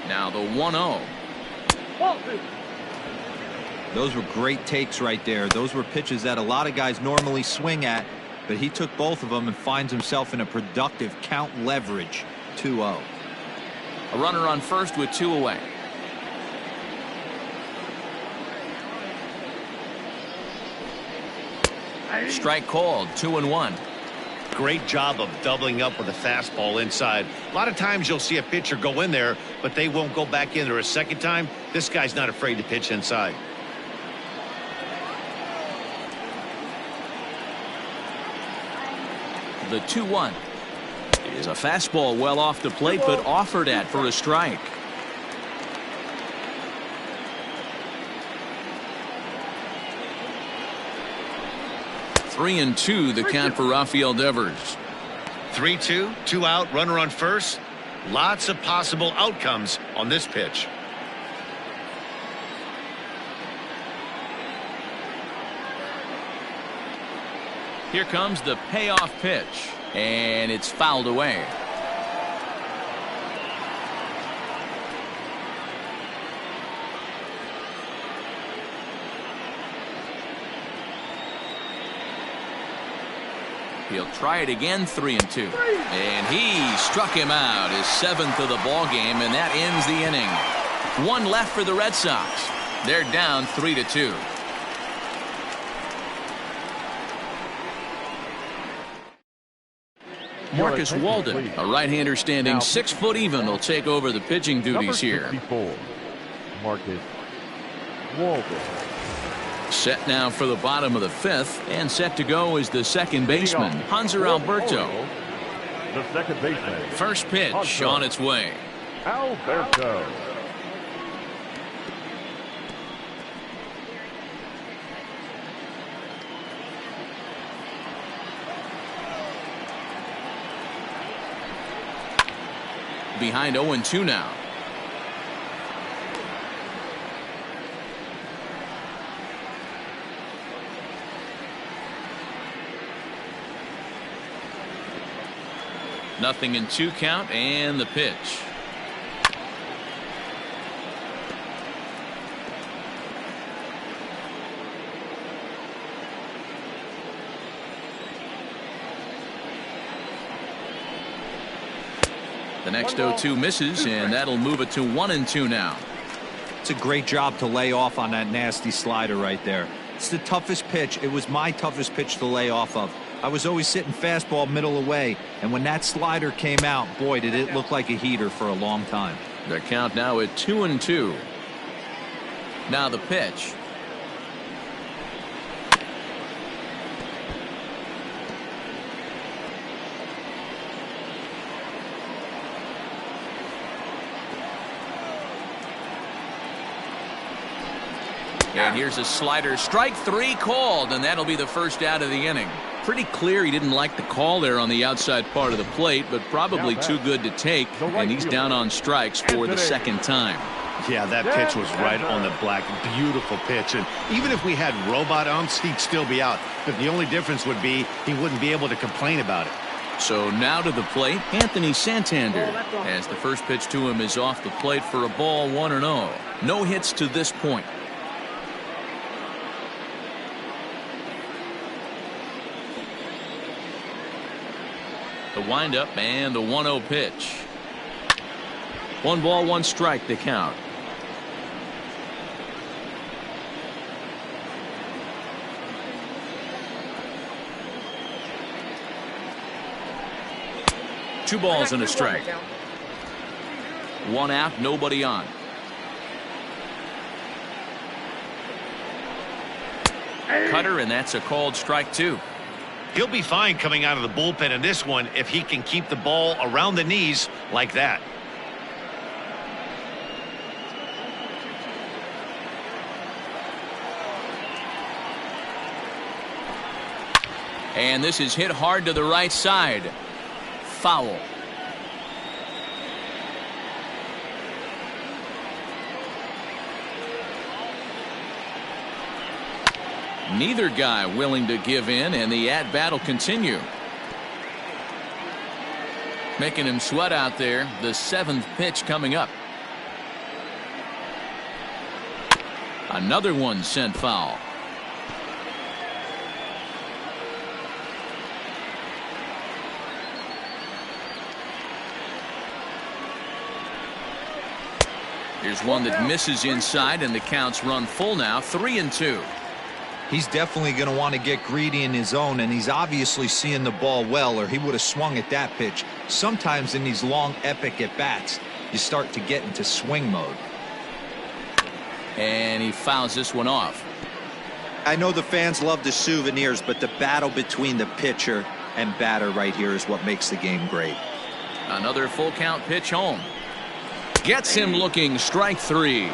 Now the 1-0.
Those were great takes right there. Those were pitches that a lot of guys normally swing at, but he took both of them and finds himself in a productive count leverage. 2-0.
A runner on first with 2 away. Strike called, 2-1.
Great job of doubling up with a fastball inside. A lot of times you'll see a pitcher go in there, but they won't go back in there a second time. This guy's not afraid to pitch inside.
The 2-1 is a fastball well off the plate, but offered at for a strike. Three and two, the count for Rafael Devers.
3-2, 2 out, runner on first. Lots of possible outcomes on this pitch.
Here comes the payoff pitch, and it's fouled away. He'll try it again, 3-2. And he struck him out, his 7th of the ball game, and that ends the inning. One left for the Red Sox. They're down 3-2. Marcus Walden, a right-hander standing 6 foot even, will take over the pitching duties here.
Marcus Walden.
Set now for the bottom of the 5th, and set to go is the second baseman, Hanser Alberto.
The second baseman.
First pitch on its way.
Alberto.
Behind 0-2 now. Nothing in 2 count, and the pitch. The next 0-2 misses, and that'll move it to 1-2 now.
It's a great job to lay off on that nasty slider right there. It's the toughest pitch. It was my toughest pitch to lay off of. I was always sitting fastball middle away, and when that slider came out, boy, did it look like a heater for a long time.
The count now at 2-2. Now the pitch. And here's a slider, strike 3 called, and that'll be the first out of the inning. Pretty clear he didn't like the call there on the outside part of the plate, but probably too good to take, and he's down on strikes for the second time.
Yeah, that pitch was right on the black. Beautiful pitch. And even if we had robot umps, he'd still be out. But the only difference would be he wouldn't be able to complain about it.
So now to the plate, Anthony Santander, as the first pitch to him is off the plate for a ball, 1-0. No hits to this point. The windup and the 1-0 pitch. 1 ball, 1 strike, the count. Two balls and a strike. 1 out, nobody on. Cutter, and that's a called strike 2.
He'll be fine coming out of the bullpen in this one if he can keep the ball around the knees like that.
And this is hit hard to the right side. Foul. Neither guy willing to give in, and the at-bat will continue. Making him sweat out there. The 7th pitch coming up. Another one sent foul. Here's one that misses inside, and the count's run full now, 3-2.
He's definitely going to want to get greedy in his own, and he's obviously seeing the ball well, or he would have swung at that pitch. Sometimes in these long, epic at-bats, you start to get into swing mode.
And he fouls this one off.
I know the fans love the souvenirs, but the battle between the pitcher and batter right here is what makes the game great.
Another full count pitch home. Gets him looking, strike 3.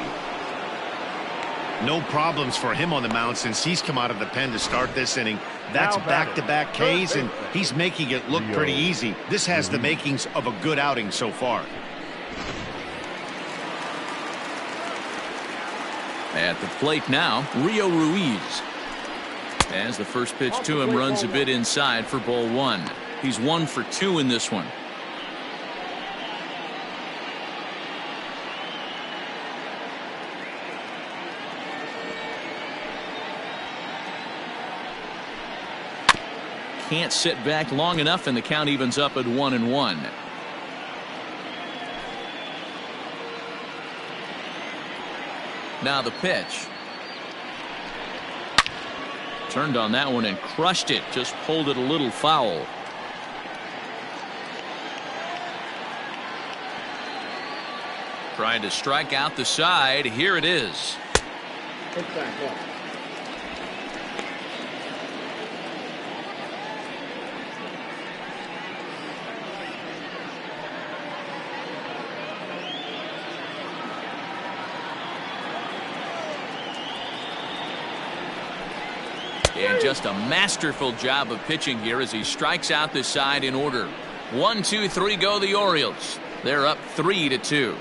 No problems for him on the mound since he's come out of the pen to start this inning. That's back-to-back Ks, and he's making it look pretty easy. This has the makings of a good outing so far.
At the plate now, Rio Ruiz. As the first pitch to him runs a bit inside for ball 1. He's 1 for 2 in this one. Can't sit back long enough, and the count evens up at 1-1. Now the pitch. Turned on that one and crushed it. Just pulled it a little foul. Trying to strike out the side. Here it is. And just a masterful job of pitching here as he strikes out the side in order. 1, 2, 3 go the Orioles. They're up 3-2.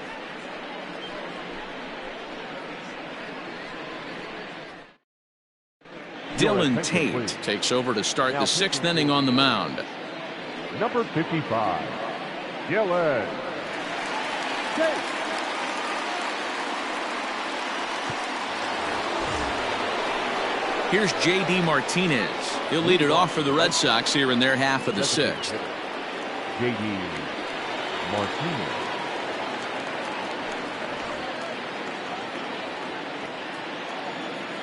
Dylan Tate takes over to start the 6th inning on the mound.
Number 55, Dylan Tate.
Here's J.D. Martinez. He'll lead it off for the Red Sox here in their half of the 6th.
J.D. Martinez.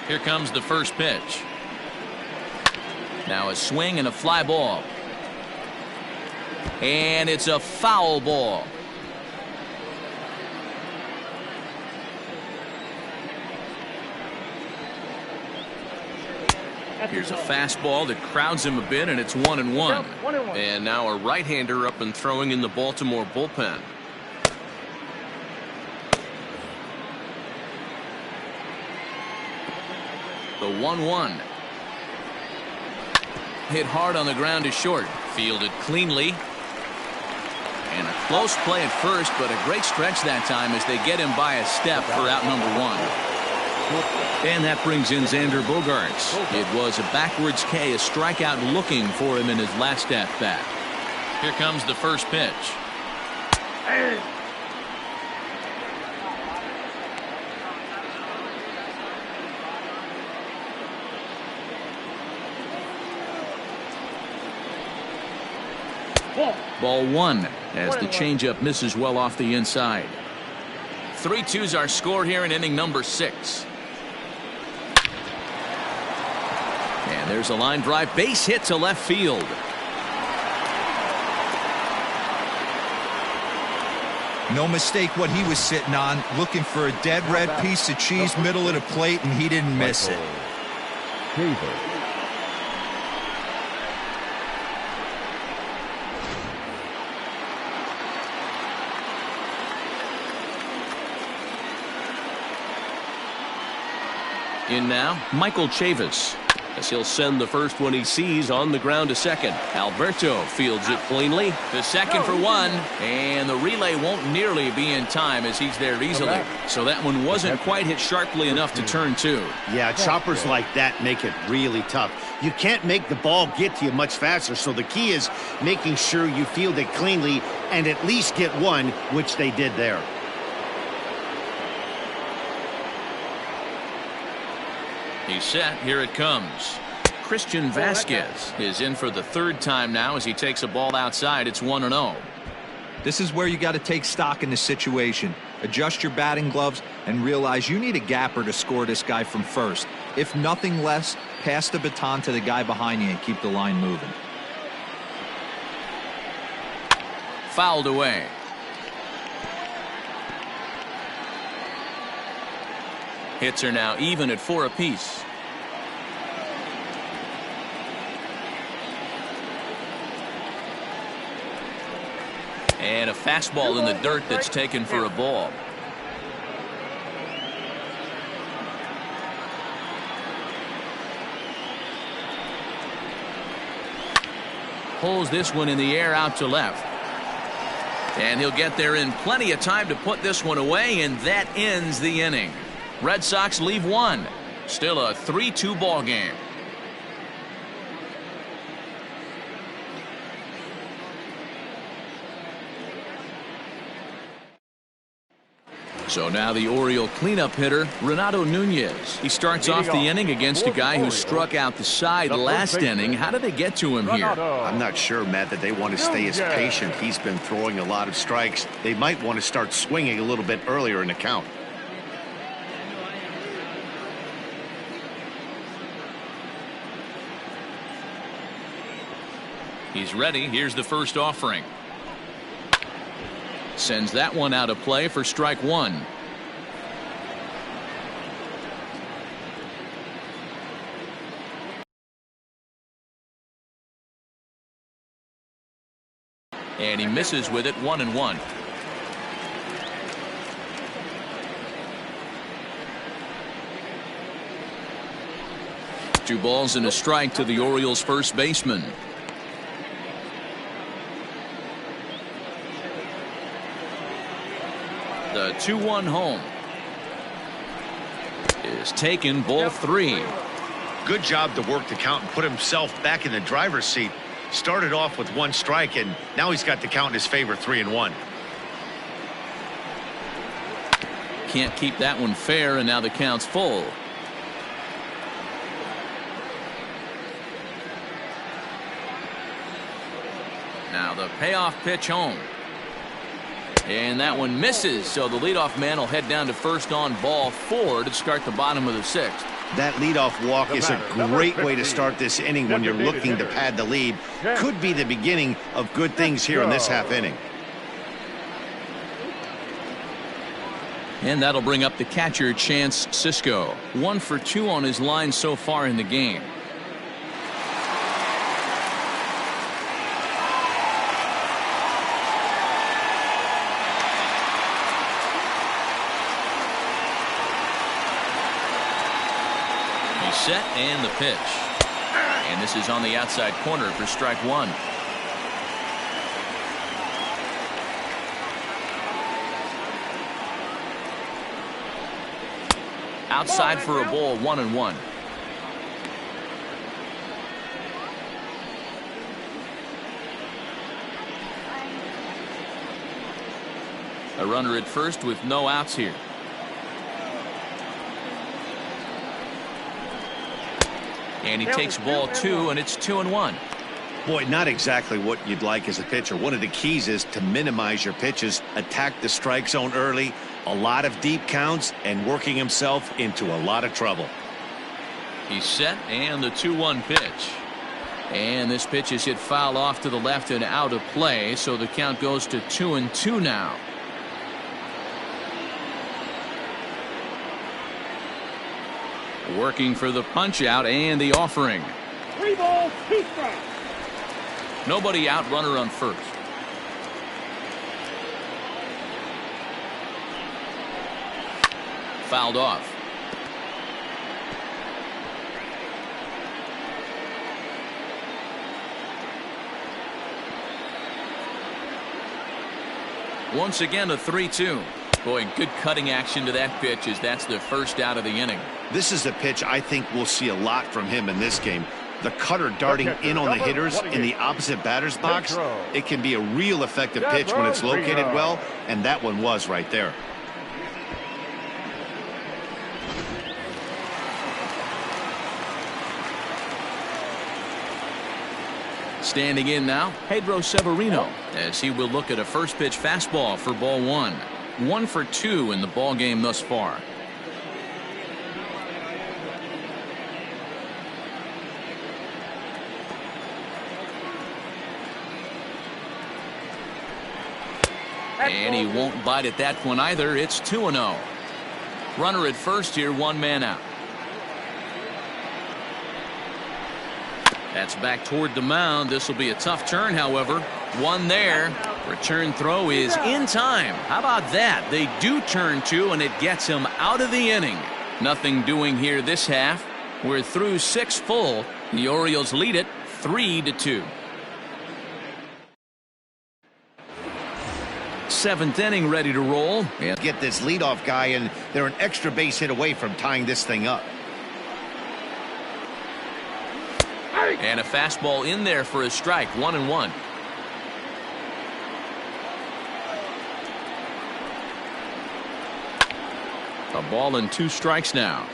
Here comes the first pitch. Now a swing and a fly ball. And it's a foul ball. Here's a fastball that crowds him a bit, and it's 1-1.
And now a right-hander up and throwing in the Baltimore bullpen.
The 1-1. Hit hard on the ground to short. Fielded cleanly. And a close play at first, but a great stretch that time as they get him by a step for out number 1. And that brings in Xander Bogaerts. It was a backwards K, a strikeout looking for him in his last at bat. Here comes the first pitch. Ball 1 as the changeup misses well off the inside. 3-2's our score here in inning number 6. And there's a line drive, base hit to left field.
No mistake what he was sitting on, looking for a dead red piece of cheese middle of the plate, and he didn't miss it.
In now, Michael Chavis.
As he'll send the first one he sees on the ground to second. Alberto fields it cleanly.
The second for 1, and the relay won't nearly be in time as he's there easily. So that one wasn't quite hit sharply enough to turn 2.
Yeah, choppers like that make it really tough. You can't make the ball get to you much faster, so the key is making sure you field it cleanly and at least get 1, which they did there.
He's set. Here it comes. Christian Vasquez is in for the 3rd time now as he takes a ball outside. It's 1-0.
This is where you got to take stock in the situation. Adjust your batting gloves and realize you need a gapper to score this guy from first. If nothing less, Pass the baton to the guy behind you and keep the line moving.
Fouled away. Hits are now even at 4 apiece. And a fastball in the dirt that's taken for a ball. Pulls this one in the air out to left. And he'll get there in plenty of time to put this one away, and that ends the inning. Red Sox leave one. Still a 3-2 ball game. So now the Oriole cleanup hitter, Renato Nunez. He starts off the inning against a guy who struck out the side last inning. How did they get to him here?
I'm not sure, Matt, that they want to stay as patient. He's been throwing a lot of strikes. They might want to start swinging a little bit earlier in the count.
He's ready. Here's the first offering. Sends that one out of play for strike one. And he misses with it, 1-1. Two balls and a strike to the Orioles first baseman. The 2-1 home is taken, ball 3.
Good job to work the count and put himself back in the driver's seat. Started off with 1 strike, and now he's got the count in his favor, 3-1.
Can't keep that one fair, and now the count's full. Now the payoff pitch home. And that one misses, so the leadoff man will head down to first on ball 4 to start the bottom of the 6th.
That leadoff walk is a great way to start this inning when you're looking to pad the lead. Could be the beginning of good things here in this half inning.
And that'll bring up the catcher, Chance Cisco. 1 for 2 on his line so far in the game. Set and the pitch, and this is on the outside corner for strike 1. Outside for a ball, 1-1. A runner at first with no outs here. And he takes ball 2, and it's 2-1.
Boy, not exactly what you'd like as a pitcher. One of the keys is to minimize your pitches, attack the strike zone early, a lot of deep counts, and working himself into a lot of trouble.
He's set, and the 2-1 pitch. And this pitch is hit foul off to the left and out of play, so the count goes to 2-2 now. Working for the punch out and the offering.
3 balls, 2 strikes.
Nobody out, runner on first. Fouled off. Once again, a 3-2. Boy, good cutting action to that pitch as that's the first out of the inning.
This is a pitch I think we'll see a lot from him in this game. The cutter darting in on the hitters in the opposite batter's box. It can be a real effective pitch when it's located well, and that one was right there.
Standing in now, Pedro Severino, as he will look at a first pitch fastball for ball 1. 1 for 2 in the ball game thus far. And he won't bite at that one either. It's 2-0. Runner at first here, one man out. That's back toward the mound. This will be a tough turn, however. One there. Return throw is in time. How about that? They do turn two, and it gets him out of the inning. Nothing doing here this half. We're through 6 full. The Orioles lead it 3-2. 7th inning ready to roll.
And get this leadoff guy, and they're an extra base hit away from tying this thing up.
And a fastball in there for a strike. 1-1. A ball and 2 strikes now.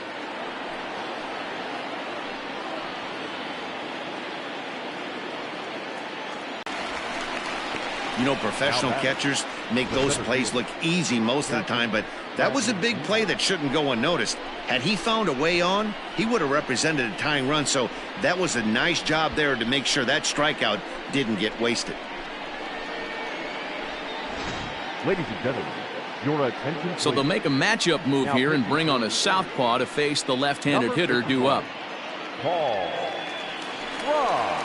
You know, professional catchers make those plays look easy most of the time, but that was a big play that shouldn't go unnoticed. Had he found a way on, he would have represented a tying run, so that was a nice job there to make sure that strikeout didn't get wasted.
Ladies and gentlemen, your attention.
So they'll make a matchup move here and bring on a southpaw to face the left-handed hitter due up.
Paul. Ross.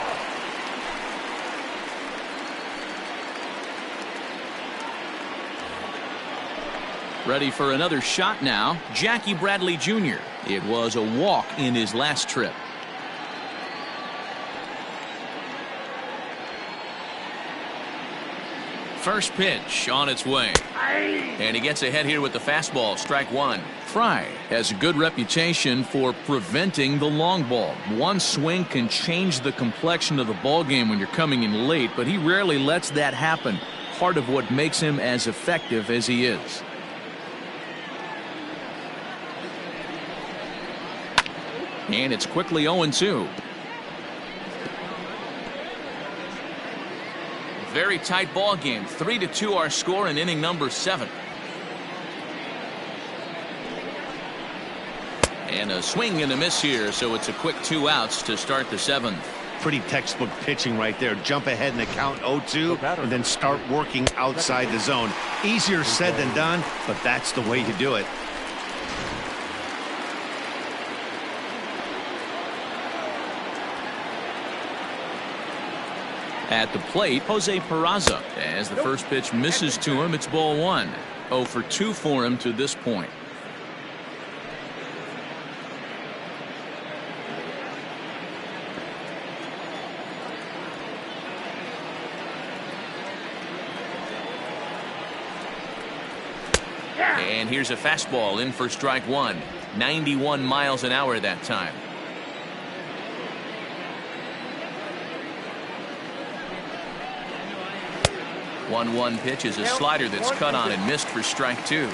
Ready for another shot now. Jackie Bradley Jr. It was a walk in his last trip. First pitch on its way. And he gets ahead here with the fastball. Strike one. Fry has a good reputation for preventing the long ball. One swing can change the complexion of the ball game when you're coming in late, but he rarely lets that happen. Part of what makes him as effective as he is. And it's quickly 0-2. Very tight ball game. 3-2 our score in inning number 7. And a swing and a miss here, so it's a quick 2 outs to start the 7th.
Pretty textbook pitching right there. Jump ahead in the count 0-2 and then start working outside the zone. Easier said than done, but that's the way to do it.
At the plate, Jose Perazza. As the first pitch misses to him, it's ball 1. 0 for 2 for him to this point. And here's a fastball in for strike 1. 91 miles an hour that time. 1-1 pitch is a slider that's cut on and missed for strike 2.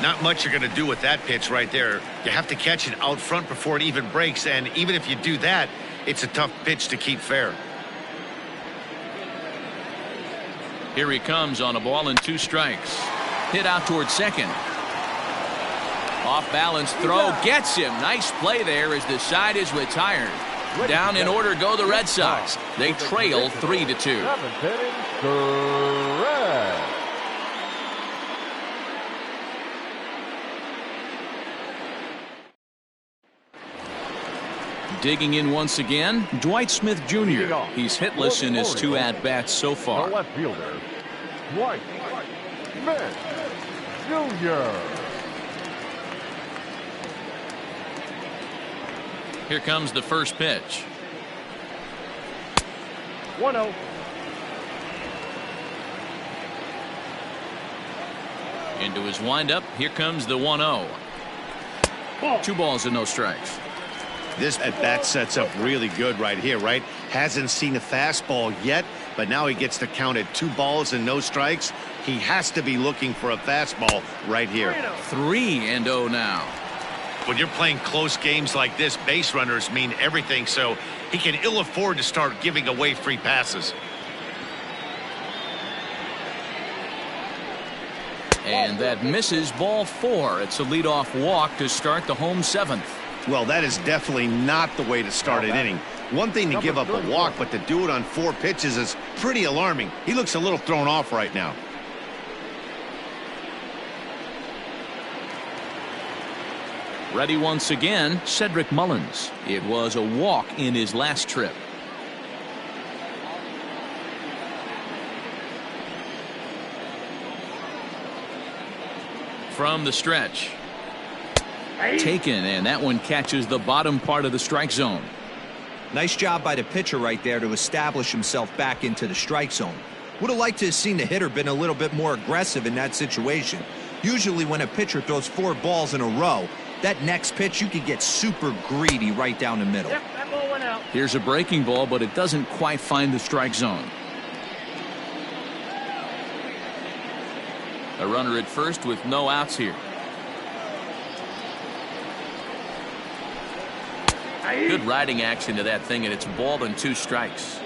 Not much you're going to do with that pitch right there. You have to catch it out front before it even breaks, and even if you do that, it's a tough pitch to keep fair.
Here he comes on a ball and 2 strikes. Hit out towards second. Off balance throw gets him. Nice play there as the side is retired. Down in order go the Red Sox. They trail 3-2. Digging in once again, Dwight Smith Jr. He's hitless in his 2 at-bats so far.
The left fielder, Dwight Smith Jr.
Here comes the first pitch.
1-0.
Into his windup. Here comes the 1-0. 2 balls and no strikes.
This at-bat sets up really good right here, right? Hasn't seen a fastball yet, but now he gets to count at 2 balls and no strikes. He has to be looking for a fastball right here.
3-0 now.
When you're playing close games like this, base runners mean everything, so he can ill afford to start giving away free passes.
And that misses ball 4. It's a leadoff walk to start the home 7th.
Well, that is definitely not the way to start an inning. One thing to give up a walk, but to do it on 4 pitches is pretty alarming. He looks a little thrown off right now.
Ready once again, Cedric Mullins. It was a walk in his last trip. From the stretch. Taken, and that one catches the bottom part of the strike zone.
Nice job by the pitcher right there to establish himself back into the strike zone. Would have liked to have seen the hitter been a little bit more aggressive in that situation. Usually when a pitcher throws 4 balls in a row, that next pitch you could get super greedy right down the middle.
Yep, that ball went out.
Here's a breaking ball, but it doesn't quite find the strike zone. A runner at first with no outs here. Good riding action to that thing, and it's ball and 2 strikes.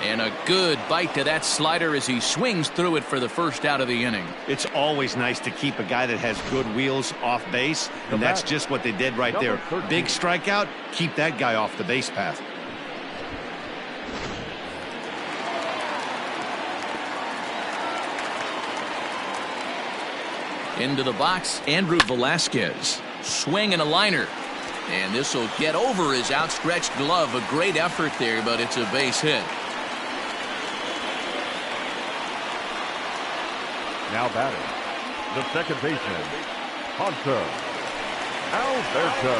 And a good bite to that slider as he swings through it for the first out of the inning.
It's always nice to keep a guy that has good wheels off base, and that's just what they did right there. Big strikeout, keep that guy off the base path.
Into the box, Andrew Velasquez. Swing and a liner. And this will get over his outstretched glove. A great effort there, but it's a base hit.
Now batting, the second baseman, Hunter Alberto.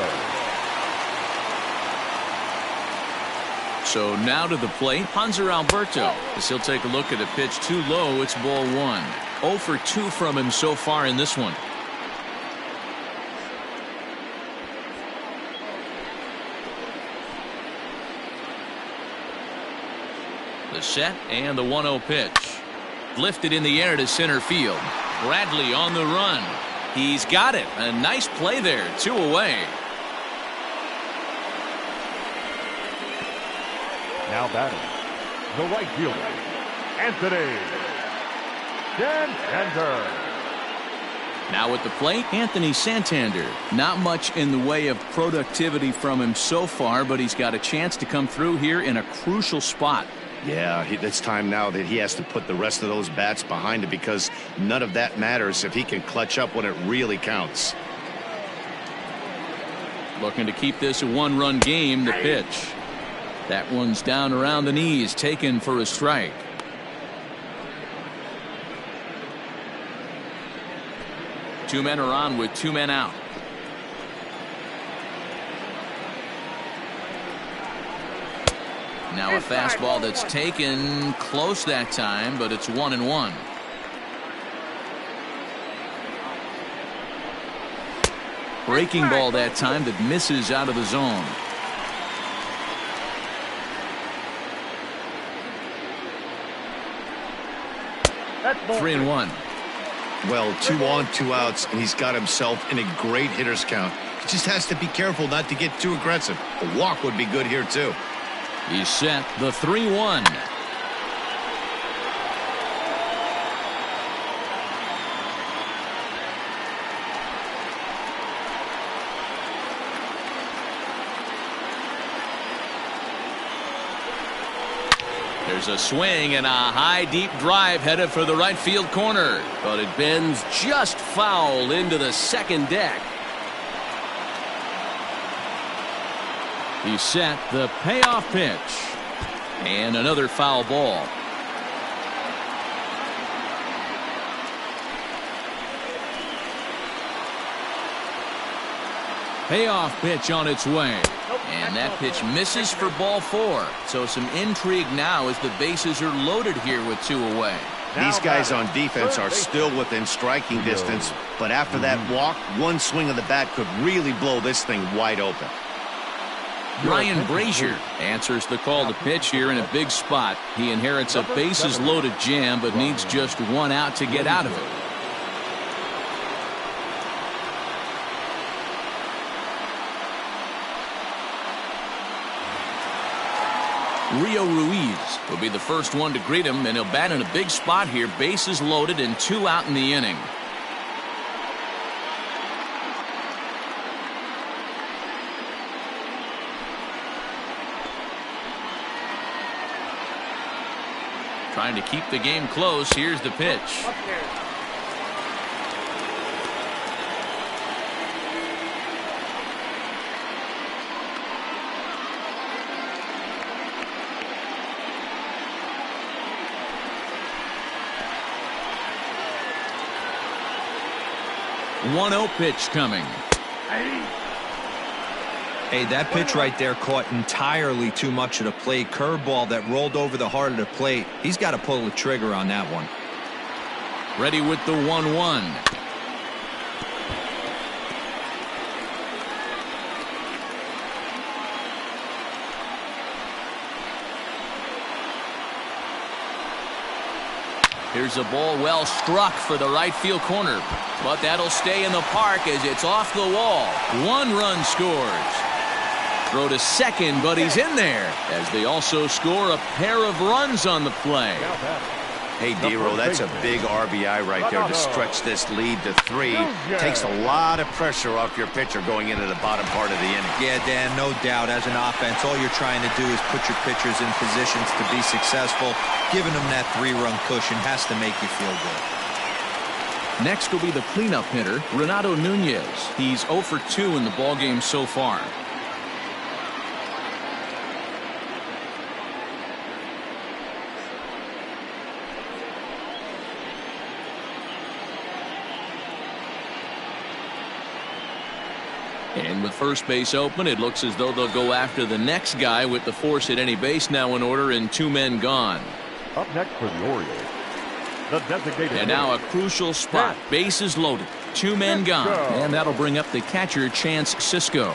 So now to the plate, Hanser Alberto. As he'll take a look at a pitch too low, it's ball 1. 0 for 2 from him so far in this one. The set and the 1-0 pitch. Lifted in the air to center field. Bradley on the run. He's got it. A nice play there. 2 away.
Now batting, the right fielder, Anthony Santander.
Now at the plate, Anthony Santander. Not much in the way of productivity from him so far, but he's got a chance to come through here in a crucial spot.
Yeah, it's time now that he has to put the rest of those bats behind it, because none of that matters if he can clutch up when it really counts.
Looking to keep this a 1-run game. The pitch. That one's down around the knees, taken for a strike. Two men are on with 2 men out. Now a fastball that's taken close that time, but it's 1-1. Breaking ball that time that misses out of the zone.
That's ball
3-1.
Well, 2 on, 2 outs, and he's got himself in a great hitter's count. He just has to be careful not to get too aggressive. A walk would be good here, too.
He's set. The 3-1. There's a swing and a high deep drive headed for the right field corner,
but it bends just foul into the second deck.
He's set. The payoff pitch, and another foul ball. Payoff pitch on its way. And that pitch misses for ball 4. So some intrigue now as the bases are loaded here with 2 away.
These guys on defense are still within striking distance, but after that walk, one swing of the bat could really blow this thing wide open.
Ryan Brazier answers the call to pitch here in a big spot. He inherits a bases loaded jam, but needs just 1 out to get out of it. Rio Ruiz will be the first one to greet him, and he'll bat in a big spot here. Bases loaded and 2 out in the inning. Trying to keep the game close. Here's the pitch. One 1-0 pitch coming.
Hey, that pitch right there caught entirely too much of the plate. Curveball that rolled over the heart of the plate. He's got to pull the trigger on that one.
Ready with the 1-1. Here's a ball well struck for the right field corner, but that'll stay in the park as it's off the wall. 1 run scores. Throw to second, but he's in there as they also score a pair of runs on the play.
Hey, D-Row, that's a big RBI right there to stretch this lead to 3. Takes a lot of pressure off your pitcher going into the bottom part of the inning.
Yeah, Dan, no doubt. As an offense, all you're trying to do is put your pitchers in positions to be successful. Giving them that 3-run cushion has to make you feel good.
Next will be the cleanup hitter, Renato Nunez. He's 0 for 2 in the ballgame so far. And with first base open, it looks as though they'll go after the next guy with the force at any base now in order and 2 men gone.
Up next for the Orioles, the designated.
And now a crucial spot. Bases loaded. 2 men gone. And that'll bring up the catcher, Chance Sisco.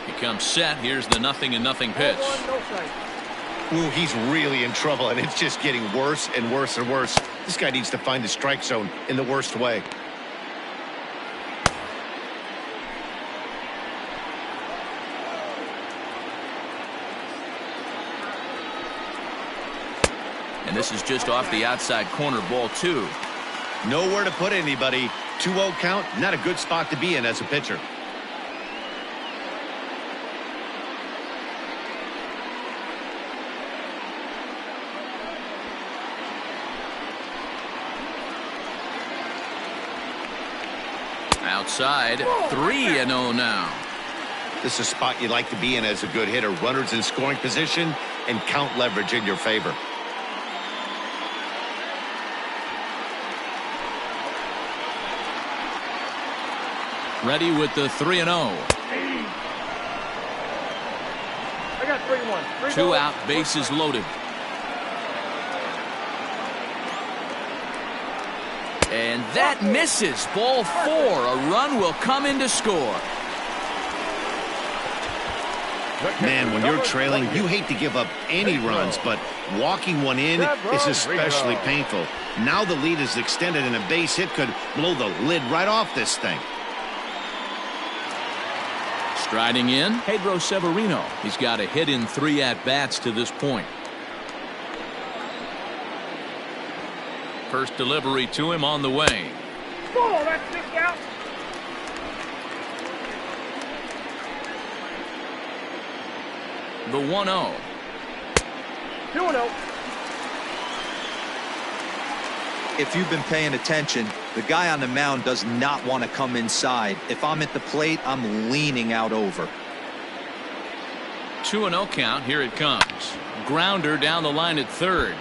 He comes set. Here's the 0-0 pitch.
Ooh, he's really in trouble, and it's just getting worse and worse and worse. This guy needs to find the strike zone in the worst way.
And this is just off the outside corner, ball 2.
Nowhere to put anybody. 2-0 count, not a good spot to be in as a pitcher.
Outside, 3-0 now.
This is a spot you'd like to be in as a good hitter. Runners in scoring position and count leverage in your favor.
Ready with the 3-0.
I got 3-1.
2 out, bases loaded. And that misses. Ball 4. A run will come in to score.
Man, when you're trailing, you hate to give up any runs, but walking one in is especially painful. Now the lead is extended, and a base hit could blow the lid right off this thing.
Striding in, Pedro Severino. He's got a hit in 3 at-bats to this point. First delivery to him on the way.
Oh, that's 6 out.
The 1-0.
2-0.
If you've been paying attention, the guy on the mound does not want to come inside. If I'm at the plate, I'm leaning out over.
2-0 count. Here it comes. Grounder down the line at third.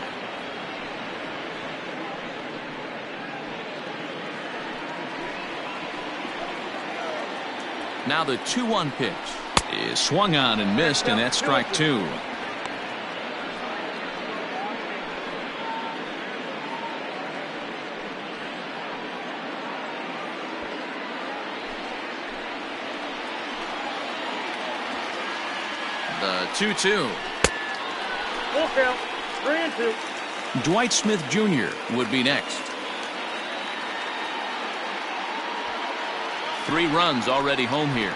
Now the 2-1 pitch is swung on and missed, and that's strike 2. The 2-2.
Full count. 3-2.
Dwight Smith Jr. would be next. 3 runs already home here.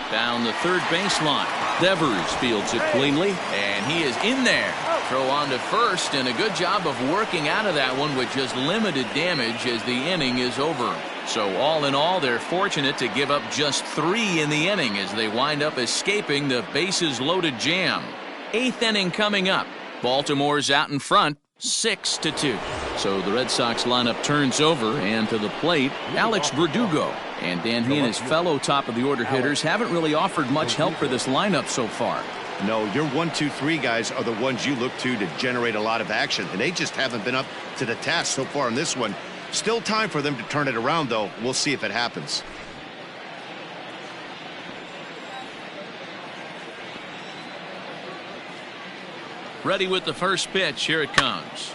Down the third baseline. Devers fields it cleanly, and he is in there. Throw on to first, and a good job of working out of that one with just limited damage as the inning is over. So all in all, they're fortunate to give up just 3 in the inning as they wind up escaping the bases loaded jam. 8th inning coming up. Baltimore's out in front, 6-2. So the Red Sox lineup turns over, and to the plate, Alex Berdugo. And Dan, he and his fellow top of the order hitters haven't really offered much help for this lineup so far.
No, your 1, 2, 3 guys are the ones you look to generate a lot of action, and they just haven't been up to the task so far in this one. Still time for them to turn it around, though. We'll see if it happens.
Ready with the first pitch. Here it comes.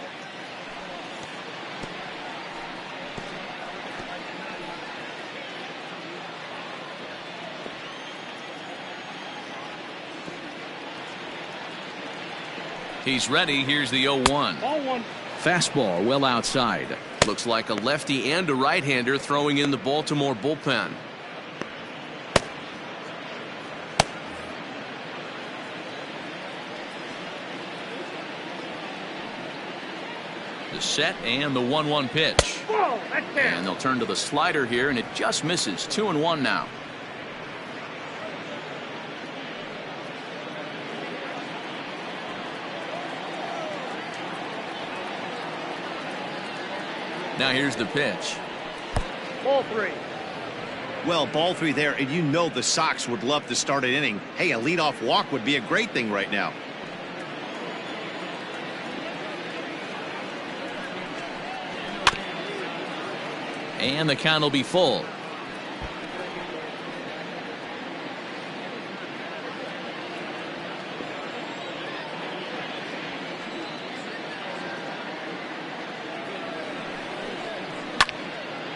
He's ready. Here's the 0-1. Fastball well outside. Looks like a lefty and a right-hander throwing in the Baltimore bullpen. The set and the 1-1 pitch. And they'll turn to the slider here, and it just misses. 2-1 now. Now here's the pitch.
Ball 3.
Well, ball 3 there, and you know the Sox would love to start an inning. Hey, a leadoff walk would be a great thing right now.
And the count will be full.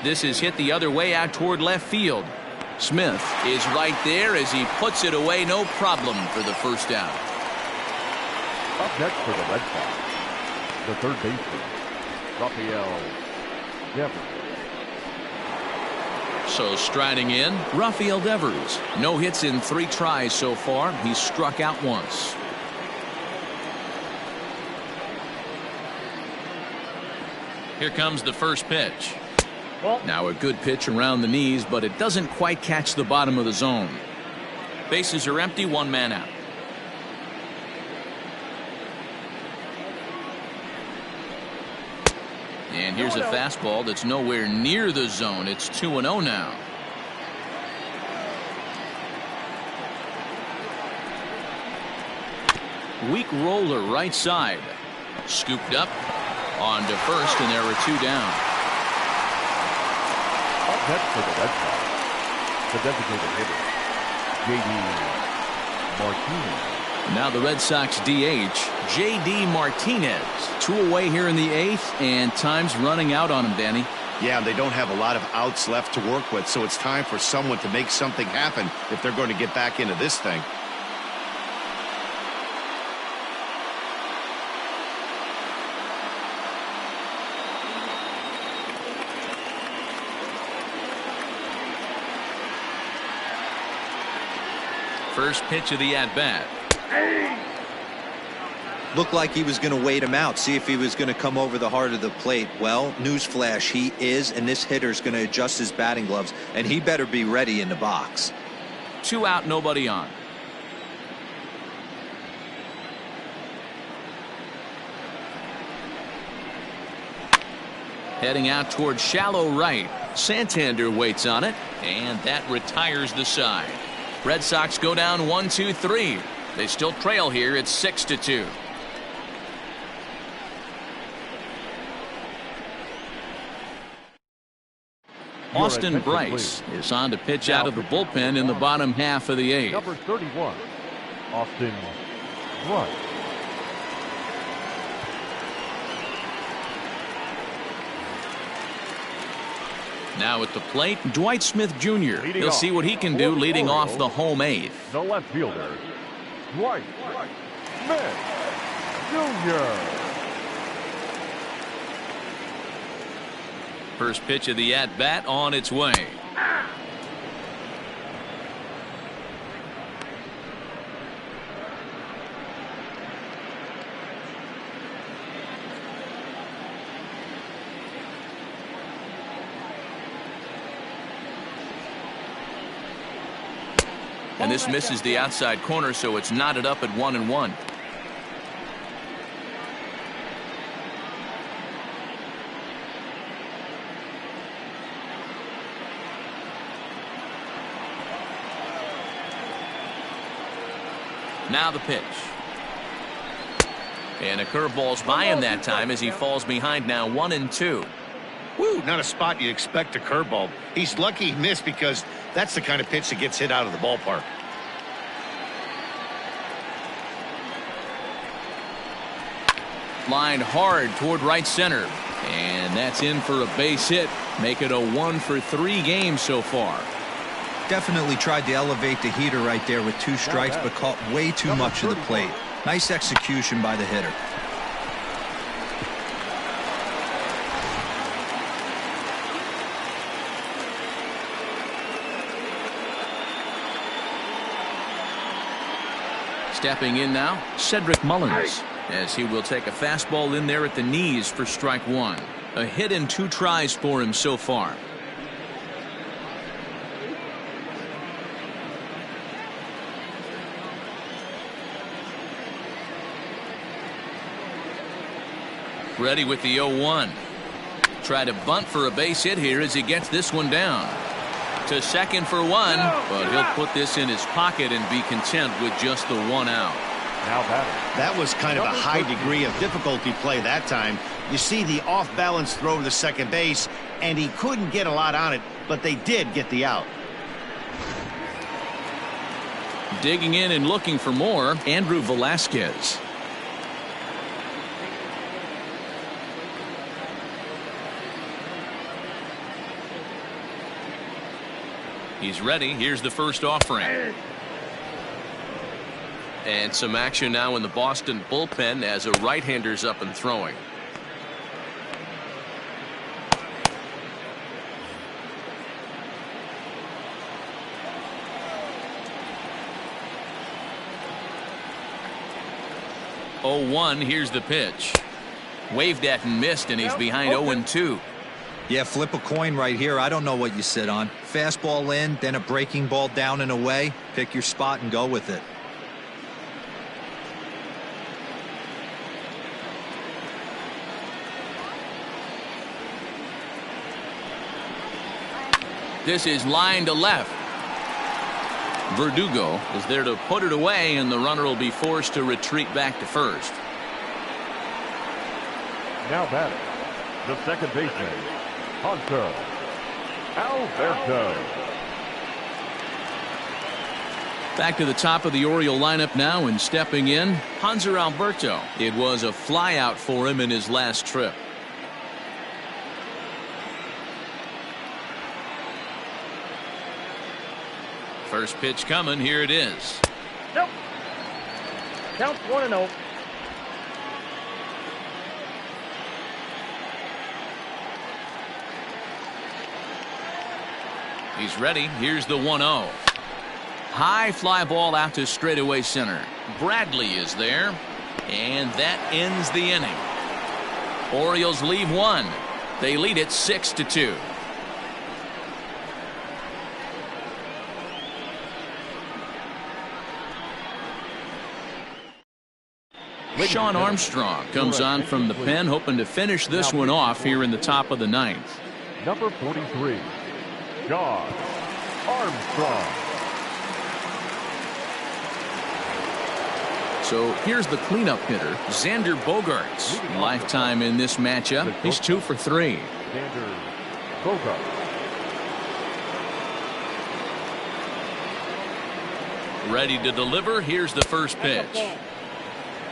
This is hit the other way out toward left field. Smith is right there as he puts it away. No problem for the first out.
Up next for the Red Sox, the third baseman, Rafael Devers.
So striding in, Rafael Devers. No hits in 3 tries so far. He's struck out once. Here comes the first pitch. Now a good pitch around the knees, but it doesn't quite catch the bottom of the zone. Bases are empty, 1 man out. And here's a fastball that's nowhere near the zone. It's 2-0 now. Weak roller right side. Scooped up on to first, and there are 2 down.
Up next for the Red Sox, the designated hitter, J.D. Martinez.
Now the Red Sox DH, J.D. Martinez. 2 away here in the 8th, and time's running out on him, Danny.
Yeah, they don't have a lot of outs left to work with, so it's time for someone to make something happen if they're going to get back into this thing.
First pitch of the at-bat.
Looked like he was going to wait him out, see if he was going to come over the heart of the plate. Well, newsflash, he is, and this hitter's going to adjust his batting gloves, and he better be ready in the box.
2 out, nobody on. Heading out towards shallow right. Santander waits on it, and that retires the side. Red Sox go down 1-2-3. They still trail here. It's 6-2. Austin Bryce is on to pitch out of the bullpen in the bottom half of the 8th.
Number 31, Austin Bryce.
Now at the plate, Dwight Smith Jr. He'll see what he can do leading off the home 8th.
The left fielder, Dwight Smith Jr.
First pitch of the at-bat on its way. And this misses the outside corner, so it's knotted up at 1-1. Now the pitch. And a curveball's by him that time as he falls behind now 1-2.
Woo, not a spot you'd expect a curveball. He's lucky he missed because that's the kind of pitch that gets hit out of the ballpark.
Lined hard toward right center. And that's in for a base hit. Make it a 1-for-3 game so far.
Definitely tried to elevate the heater right there with 2 strikes, but caught way too much of the plate. Nice execution by the hitter.
Stepping in now, Cedric Mullins, as he will take a fastball in there at the knees for strike 1. A hit in 2 tries for him so far. Ready with the 0-1. Try to bunt for a base hit here as he gets this one down. To second for 1, but he'll put this in his pocket and be content with just the 1 out.
Now batting.
That was kind of a high degree of difficulty play that time. You see the off-balance throw to second base, and he couldn't get a lot on it, but they did get the out.
Digging in and looking for more, Andrew Velasquez. He's ready. Here's the first offering. And some action now in the Boston bullpen as a right-hander's up and throwing. Oh, 1. Here's the pitch. Waved at and missed, and he's behind 0-2.
Yeah, flip a coin right here. I don't know what you sit on. Fastball in, then a breaking ball down and away. Pick your spot and go with it.
This is line to left. Berdugo is there to put it away, and the runner will be forced to retreat back to first.
Now batting, the second baseman, Hunter Alberto.
Back to the top of the Oriole lineup now, and stepping in, Hanser Alberto. It was a flyout for him in his last trip. First pitch coming. Here it is.
Nope. Count 1-0.
He's ready. Here's the 1-0. High fly ball out to straightaway center. Bradley is there, and that ends the inning. Orioles leave 1. They lead it 6-2. Sean Armstrong comes on from the pen, hoping to finish this one off here in the top of the 9th.
Number 43, Sean Armstrong.
So here's the cleanup hitter, Xander Bogaerts. Lifetime in this matchup. He's 2 for 3.
Xander Bogaerts.
Ready to deliver. Here's the first pitch.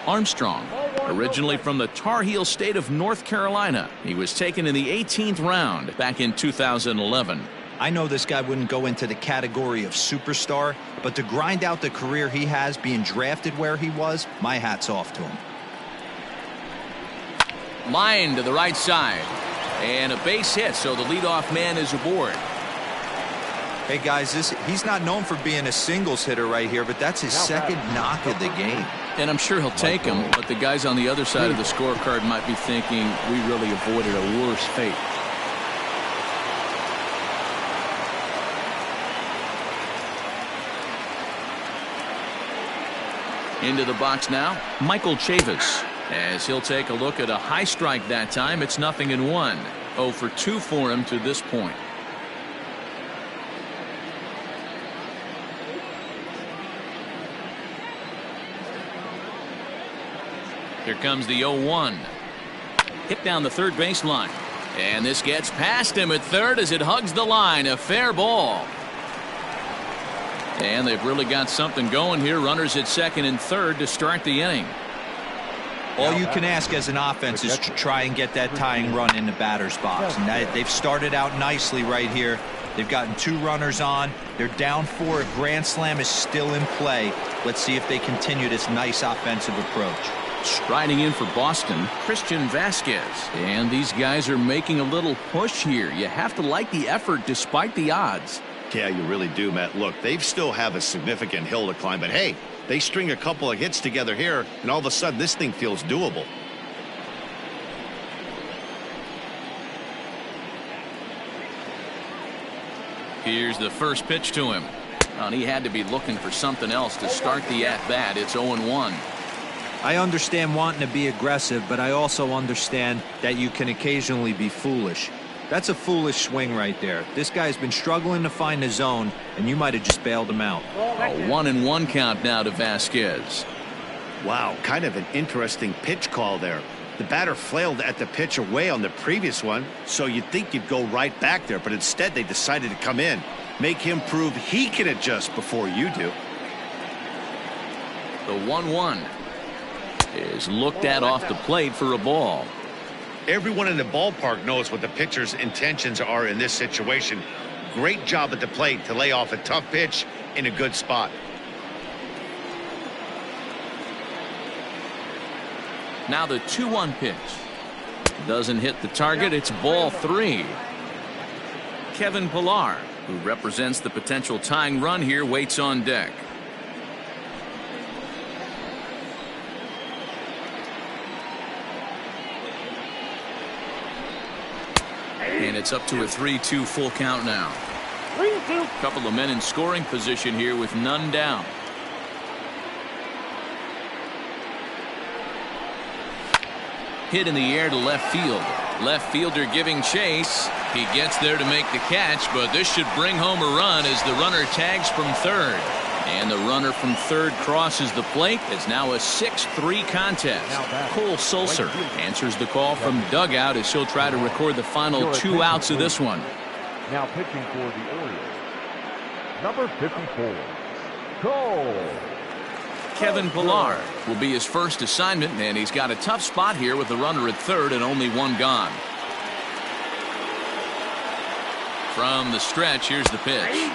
Armstrong, originally from the Tar Heel state of North Carolina. He was taken in the 18th round back in 2011.
I know this guy wouldn't go into the category of superstar, but to grind out the career he has being drafted where he was, my hat's off to him.
Line to the right side. And a base hit, so the leadoff man is aboard.
Hey guys, he's not known for being a singles hitter right here, but that's his second knock of the game.
And I'm sure he'll take him, but the guys on the other side of the scorecard might be thinking we really avoided a worse fate. Into the box now, Michael Chavis. As he'll take a look at a high strike that time, it's 0-1. 0 for 2 for him to this point. Here comes the 0-1. Hit down the third baseline. And this gets past him at third as it hugs the line. A fair ball. And they've really got something going here. Runners at second and third to start the inning.
All you can ask as an offense is to try and get that tying run in the batter's box. And they've started out nicely right here. They've gotten 2 runners on. They're down 4. A grand slam is still in play. Let's see if they continue this nice offensive approach.
Striding in for Boston, Christian Vasquez. And these guys are making a little push here. You have to like the effort despite the odds.
Yeah, you really do, Matt. Look, they still have a significant hill to climb, but hey, they string a couple of hits together here, and all of a sudden this thing feels doable.
Here's the first pitch to him. And he had to be looking for something else to start the at-bat. It's 0-1.
I understand wanting to be aggressive, but I also understand that you can occasionally be foolish. That's a foolish swing right there. This guy's been struggling to find the zone, and you might have just bailed him out.
A 1-1 count now to Vasquez.
Wow, kind of an interesting pitch call there. The batter flailed at the pitch away on the previous one, so you'd think you'd go right back there, but instead they decided to come in. Make him prove he can adjust before you do.
The 1-1 is looked at off the plate for a ball.
Everyone in the ballpark knows what the pitcher's intentions are in this situation. Great job at the plate to lay off a tough pitch in a good spot.
Now the 2-1 pitch. Doesn't hit the target. It's ball 3. Kevin Pilar, who represents the potential tying run here, waits on deck. And it's up to a 3-2 full count now.
3-2.
Couple of men in scoring position here with none down. Hit in the air to left field. Left fielder giving chase. He gets there to make the catch, but this should bring home a run as the runner tags from third. And the runner from third crosses the plate. It's now a 6-3 contest. Cole Sulser answers the call from dugout as he'll try to record the final 2 outs of this one.
Now pitching for the Orioles, number 54, Cole.
Kevin Pilar will be his first assignment, and he's got a tough spot here with the runner at third and only 1 gone. From the stretch, here's the pitch.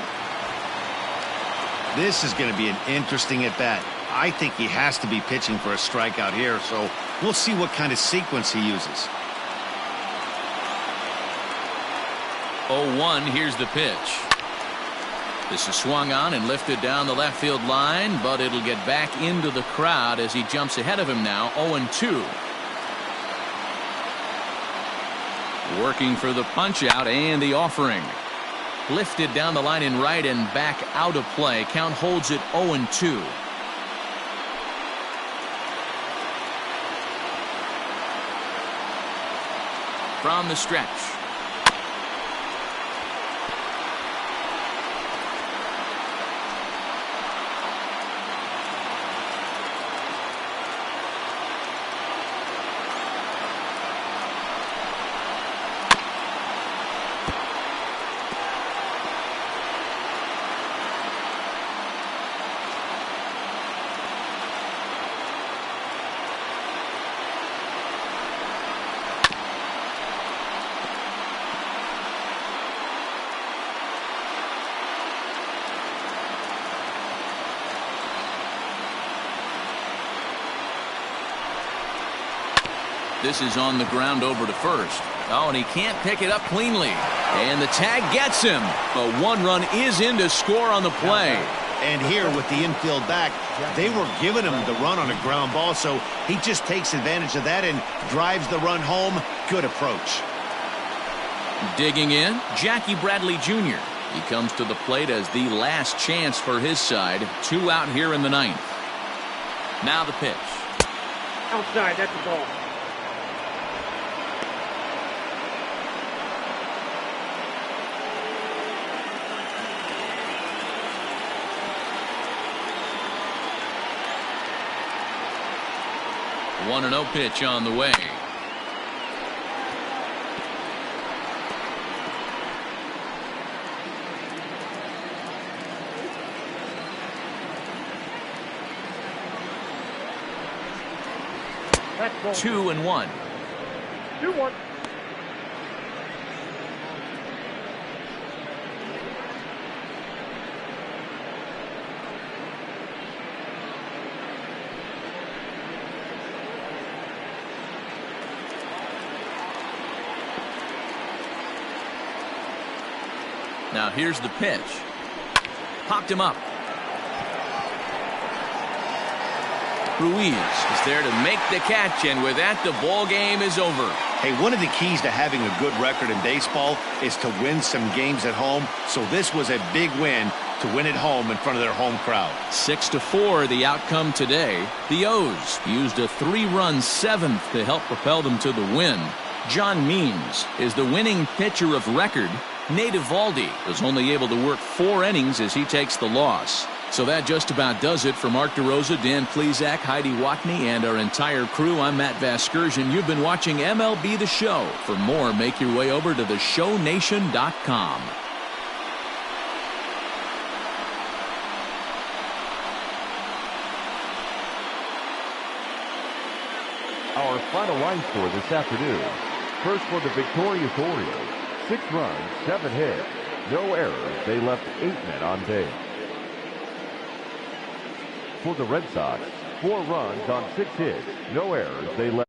This is going to be an interesting at-bat. I think he has to be pitching for a strikeout here, so we'll see what kind of sequence he uses.
0-1, here's the pitch. This is swung on and lifted down the left field line, but it'll get back into the crowd as he jumps ahead of him now. 0-2. Working for the punch out and the offering. Lifted down the line in right and back out of play. Count holds it 0-2. From the stretch. This is on the ground over to first. Oh, and he can't pick it up cleanly. And the tag gets him. A 1-run is in to score on the play.
And here with the infield back, they were giving him the run on a ground ball, so he just takes advantage of that and drives the run home. Good approach.
Digging in, Jackie Bradley Jr. He comes to the plate as the last chance for his side. 2 out here in the 9th. Now the pitch.
Outside, that's a ball.
One and 0 pitch on the way.
That's ball.
2-1.
2-1.
Now here's the pitch. Popped him up. Ruiz is there to make the catch, and with that, the ball game is over.
Hey, one of the keys to having a good record in baseball is to win some games at home. So this was a big win to win at home in front of their home crowd.
6-4 the outcome today. The O's used a 3-run seventh to help propel them to the win. John Means is the winning pitcher of record. Nate Eovaldi was only able to work 4 innings as he takes the loss. So that just about does it for Mark DeRosa, Dan Plesac, Heidi Watney, and our entire crew. I'm Matt Vasgersian. You've been watching MLB The Show. For more, make your way over to theshownation.com.
Our final line score this afternoon. First for the victorious Orioles. 6 runs, 7 hits, no errors. They left 8 men on base. For the Red Sox, 4 runs on 6 hits, no errors. They left